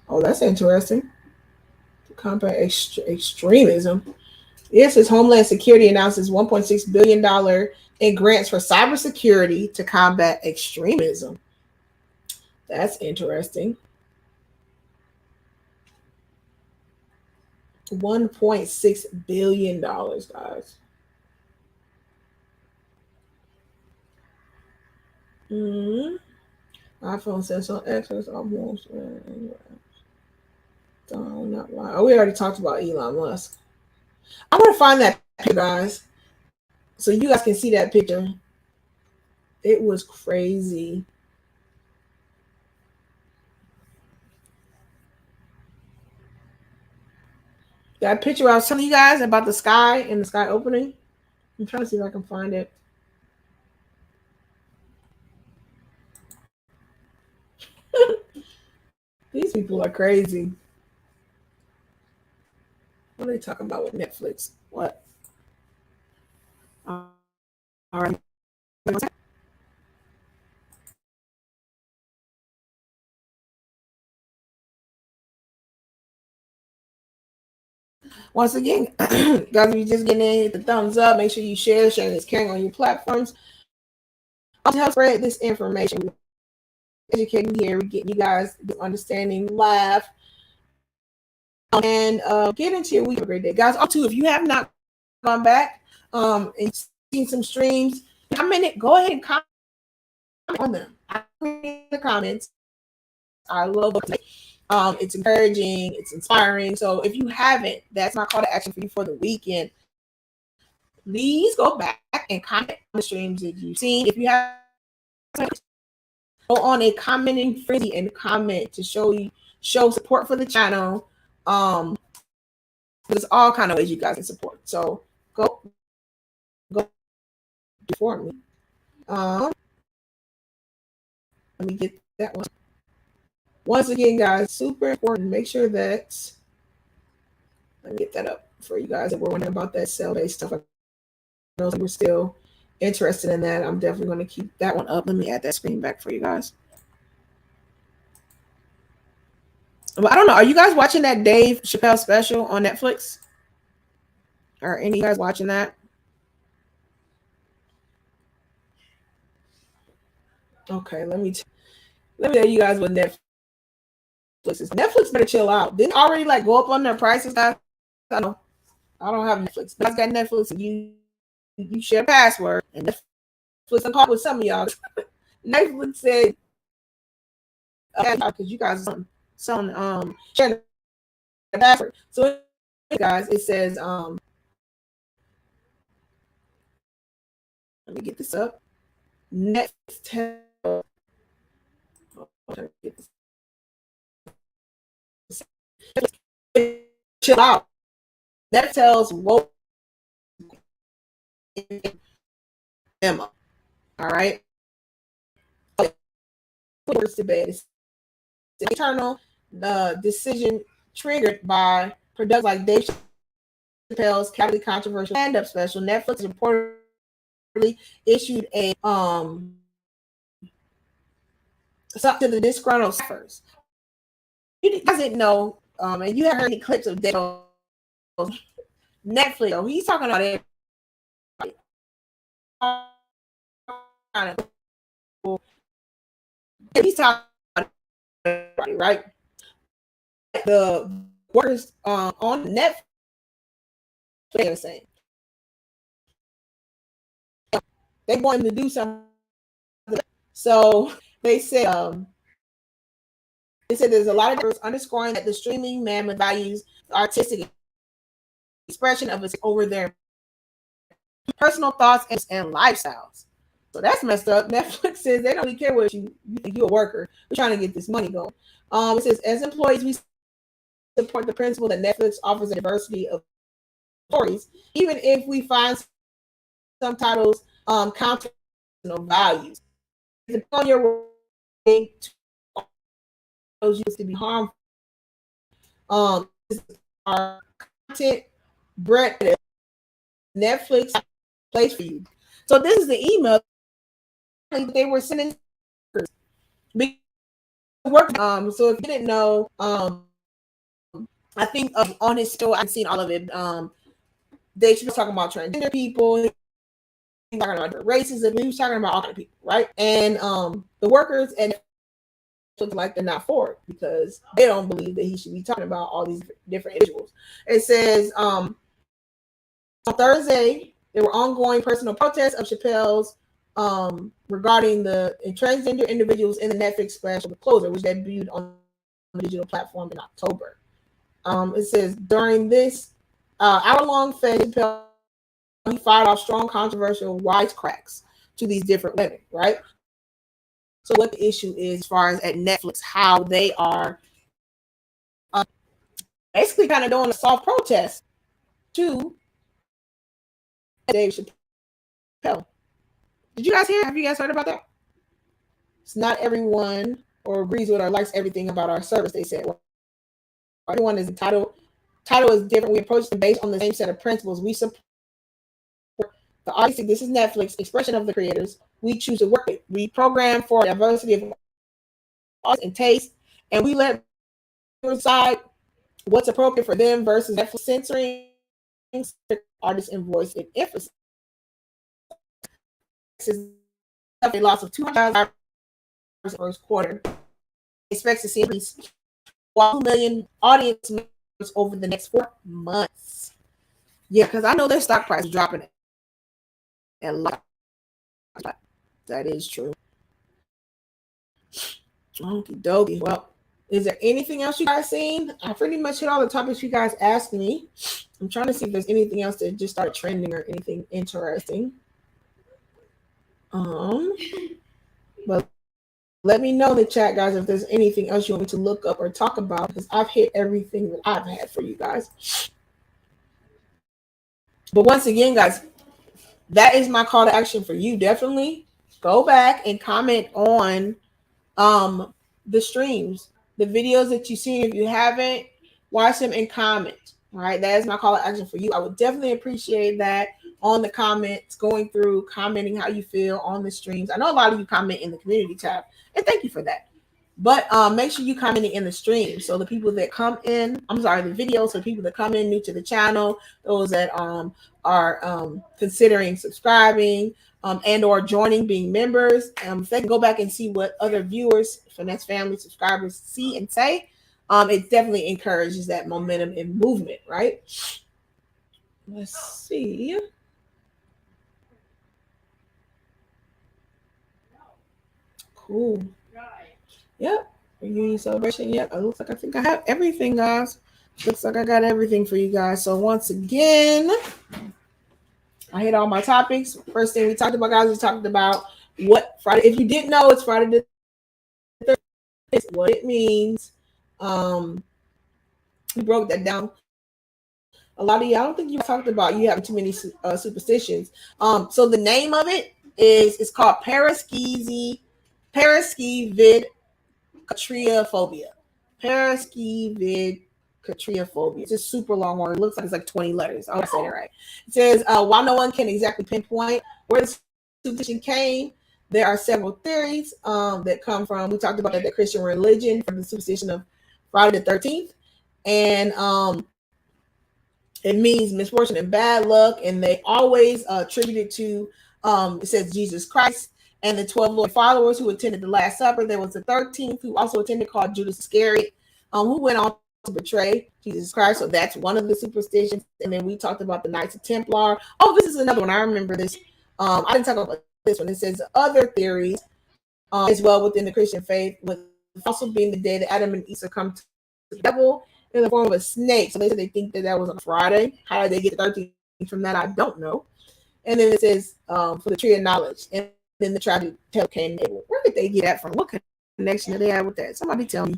Oh, that's interesting. To combat extremism. Yes, its Homeland Security announces $1.6 billion in grants for cybersecurity to combat extremism. That's interesting. $1.6 billion, guys. iPhone says on X is almost. Not why. Oh, we already talked about Elon Musk. I'm gonna find that picture, guys, so you guys can see that picture. It was crazy. That picture I was telling you guys about the sky and the sky opening. I'm trying to see if I can find it. These people are crazy. What are they talking about with Netflix? What? All right. Once again, guys, if you're just getting in, hit the thumbs up. Make sure you share this caring on your platforms. To help spread this information, we're educating here, we're getting you guys understanding, laugh, and get into your week. Have a great day, guys. Also, if you have not gone back and seen some streams, go ahead and comment on them. I read the comments. I love it. It's encouraging, it's inspiring. So if you haven't, that's my call to action for you for the weekend. Please go back and comment on the streams that you've seen. If you have, go on a commenting frenzy and comment to show support for the channel. There's all kind of ways you guys can support. So go for me. Let me get that one. once again, guys, super important. Make sure that, let me get that up for you guys that were wondering about that cell-based stuff. I know we're still interested in that. I'm definitely going to keep that one up. Let me add that screen back for you guys. Well, I don't know. Are you guys watching that Dave Chappelle special on Netflix? Are any of you guys watching that? Okay, let me tell you guys what Netflix is. Netflix better chill out. Didn't already like go up on their prices, guys? I don't have Netflix. But I got Netflix, and you share a password, and Netflix can talk with some of y'all. Netflix said, because you guys sharing the password. So, guys, it says, let me get this up. Netflix chill out. That tells what memo. All right. Words to bed. It's internal decision triggered by products like Dave Chappelle's capitally controversial stand-up special. Netflix reportedly issued a something to the disgruntled first. You doesn't know, and you haven't heard any clips of Dave Netflix. So he's talking about it. He's talking about everybody, right? The workers on Netflix, they're saying they want him to do something. So they said, there's a lot of difference underscoring that the streaming mammoth values artistic expression of it over their personal thoughts and lifestyles. So that's messed up. Netflix says they don't really care what you think you're a worker. We're trying to get this money going. It says, as employees, we support the principle that Netflix offers a diversity of stories, even if we find some titles counter values. Depending on your way those used to be harmful. Our content breadth Netflix place for you. So this is the email they were sending. So if you didn't know, I think on his store, I've seen all of it. They was talking about transgender people, he was talking about races, and he was talking about all kind of people, right? And the workers and look like they're not for it because they don't believe that he should be talking about all these different individuals. It says on Thursday there were ongoing personal protests of Chappelle's regarding the transgender individuals in the Netflix special The Closer, which debuted on the digital platform in October. It says during this hour-long fest, Chappelle, he fired off strong, controversial wisecracks to these different women, right? So what the issue is as far as at Netflix, how they are basically kind of doing a soft protest to Dave Chappelle. Did you guys hear? Have you guys heard about that? It's not everyone or agrees with or likes everything about our service, they said. Well, everyone is entitled. Title is different. We approach them based on the same set of principles. We support the artistic. This is Netflix expression of the creators. We choose to work with. We program for diversity of arts and taste, and we let decide what's appropriate for them versus Netflix censoring artists and voice and emphasis. A loss of 200,000 first quarter. Expects to see at least 1 million audience members over the next 4 months. Yeah, because I know their stock price is dropping it. And that is true. Okie dokie. Well, is there anything else you guys seen? I pretty much hit all the topics you guys asked me. I'm trying to see if there's anything else that just started trending or anything interesting. But let me know in the chat, guys, if there's anything else you want me to look up or talk about, because I've hit everything that I've had for you guys. But once again, guys, that is my call to action for you. Definitely go back and comment on the streams. the videos that you've seen. If you haven't, watch them and comment. All right, that is my call to action for you. I would definitely appreciate that on the comments, going through, commenting how you feel on the streams. I know a lot of you comment in the community tab, and thank you for that. But make sure you comment in the stream. So the people that come in, the videos, so people that come in new to the channel, those that are considering subscribing and or joining, being members, if they can go back and see what other viewers, Finesse family subscribers see and say, it definitely encourages that momentum and movement, right? Let's see. Cool. Yep. Reunion celebration. Yep. It looks like I think I have everything, guys. Looks like I got everything for you guys. So once again, I hit all my topics. First thing we talked about, guys, we talked about what Friday. If you didn't know, it's Friday the 13th. What it means. We broke that down. A lot of you, I don't think you talked about you having too many superstitions. So the name of it is called paraskividcatriophobia. Paraskividcatriophobia. It's a super long word. It looks like it's like 20 letters. I said it right. It says, while no one can exactly pinpoint where the superstition came, there are several theories that come from, we talked about that, the Christian religion, from the superstition of Friday the 13th. And it means misfortune and bad luck. And they always attribute it to, it says Jesus Christ and the 12 Lord followers who attended the Last Supper. There was the 13th who also attended, called Judas Iscariot, who went on to betray Jesus Christ. So that's one of the superstitions. And then we talked about the Knights of Templar. Oh, this is another one. I remember this. I didn't talk about this one. It says other theories as well within the Christian faith, with also being the day that Adam and Eve come to the devil in the form of a snake. So they think that was on Friday. How did they get the 13th from that? I don't know. And then it says for the tree of knowledge. And then the tribe to tell Cain and Abel. Where did they get that from? What connection do they have with that? Somebody tell me.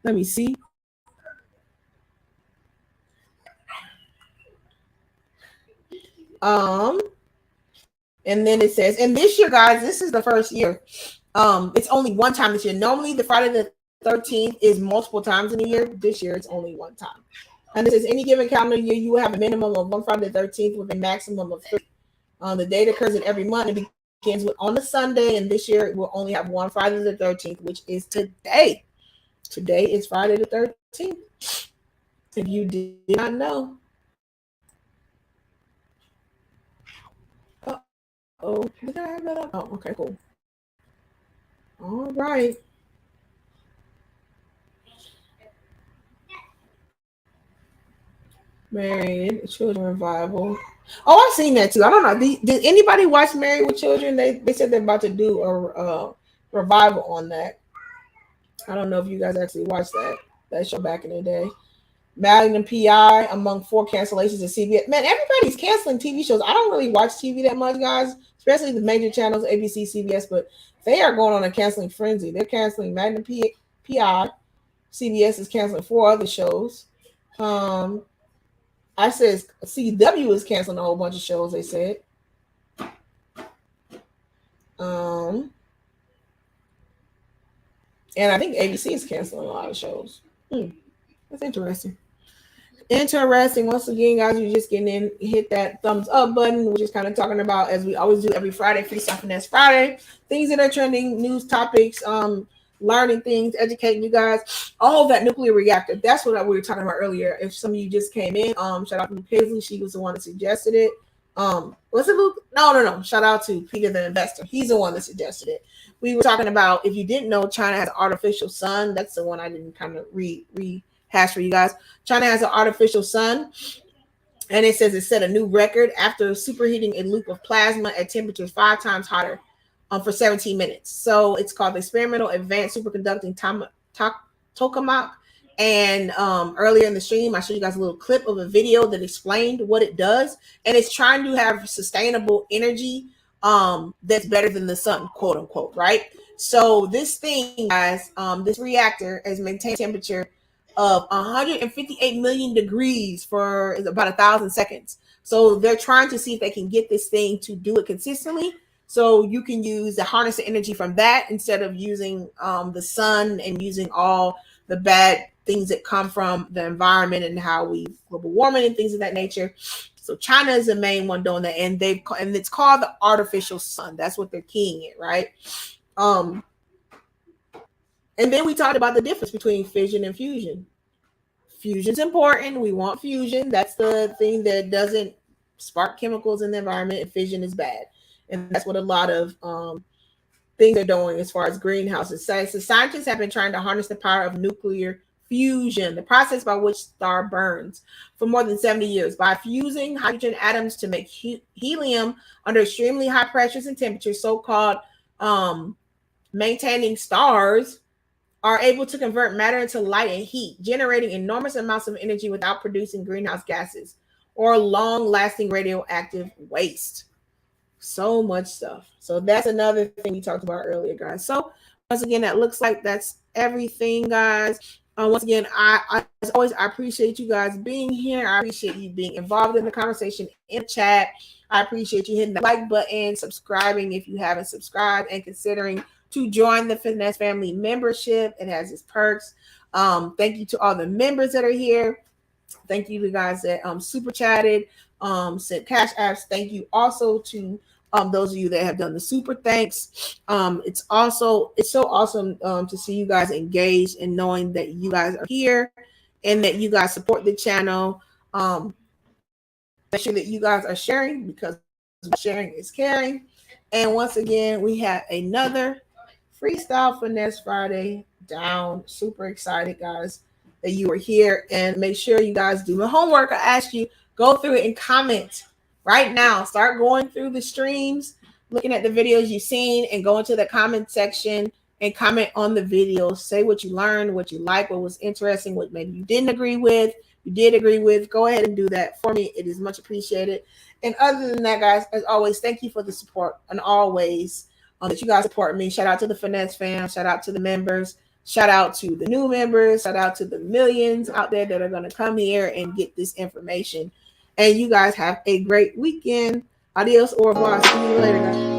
Let me see. And then it says, and this year, guys, this is the first year. It's only one time this year. Normally, the Friday the 13th is multiple times in a year. This year, it's only one time. And it says, any given calendar year, you will have a minimum of one Friday the 13th with a maximum of 3. The date occurs in every month. It begins on a Sunday, and this year it will only have one Friday the 13th, which is today. Today is Friday the 13th. If you did not know. Oh, did I have that up? Oh, okay, cool. All right. Married Children Revival. Oh, I've seen that too. I don't know. Did anybody watch Married with Children? They said they're about to do a revival on that. I don't know if you guys actually watched that show back in the day. Magnum PI among 4 cancellations of CBS. Man, everybody's canceling TV shows. I don't really watch TV that much, guys, especially the major channels, ABC, CBS, but they are going on a canceling frenzy. They're canceling Magnum PI. CBS is canceling 4 other shows. I said CW is canceling a whole bunch of shows, they said. And I think ABC is canceling a lot of shows. That's interesting. Once again, guys, you're just getting in, hit that thumbs up button. We're just kind of talking about, as we always do every Friday, Freestyle Finesse Friday, things that are trending, news topics, learning things, educating you guys. Oh, that nuclear reactor. That's what we were talking about earlier. If some of you just came in, shout out to Luke Paisley. She was the one that suggested it. Was it Luke? No. Shout out to Peter the Investor. He's the one that suggested it. We were talking about, if you didn't know, China has an artificial sun. That's the one I didn't kind of rehash for you guys. China has an artificial sun, and it says it set a new record after superheating a loop of plasma at temperatures 5 times hotter for 17 minutes. So it's called the Experimental Advanced Superconducting Tokamak. And earlier in the stream, I showed you guys a little clip of a video that explained what it does. And it's trying to have sustainable energy that's better than the sun, quote unquote, right? So this thing, guys, this reactor has maintained temperature of 158 million degrees for about 1,000 seconds. So they're trying to see if they can get this thing to do it consistently. So you can harness the energy from that instead of using the sun and using all the bad things that come from the environment and how we global warming and things of that nature. So China is the main one doing that, and it's called the artificial sun. That's what they're keying it, right? And then we talked about the difference between fission and fusion. Fusion's important. We want fusion. That's the thing that doesn't spark chemicals in the environment, and fission is bad. And that's what a lot of things are doing as far as greenhouses. So scientists have been trying to harness the power of nuclear fusion, the process by which star burns, for more than 70 years. By fusing hydrogen atoms to make helium under extremely high pressures and temperatures, so-called maintaining stars are able to convert matter into light and heat, generating enormous amounts of energy without producing greenhouse gases or long-lasting radioactive waste. So much stuff. So that's another thing we talked about earlier, guys. So once again, that looks like that's everything, guys. Once again, I as always, I appreciate you guys being here. I appreciate you being involved in the conversation in chat. I appreciate you hitting the like button, subscribing if you haven't subscribed, and considering to join the Finesse family membership. It has its perks. Thank you to all the members that are here. Thank you to the guys that super chatted, sent cash apps. Thank you also to those of you that have done the super thanks. It's so awesome to see you guys engaged and knowing that you guys are here and that you guys support the channel. Make sure that you guys are sharing, because sharing is caring. And once again, we have another Freestyle Finesse Friday down. Super excited, guys, that you are here. And make sure you guys do the homework. I asked you, go through it and comment right now. Start going through the streams, looking at the videos you've seen, and go into the comment section and comment on the videos. Say what you learned, what you like, what was interesting, what maybe you didn't agree with, you did agree with. Go ahead and do that for me. It is much appreciated. And other than that, guys, as always, thank you for the support and always that you guys support me. Shout out to the Finesse fam. Shout out to the members. Shout out to the new members. Shout out to the millions out there that are going to come here and get this information. And you guys have a great weekend. Adios, au revoir. See you later, guys.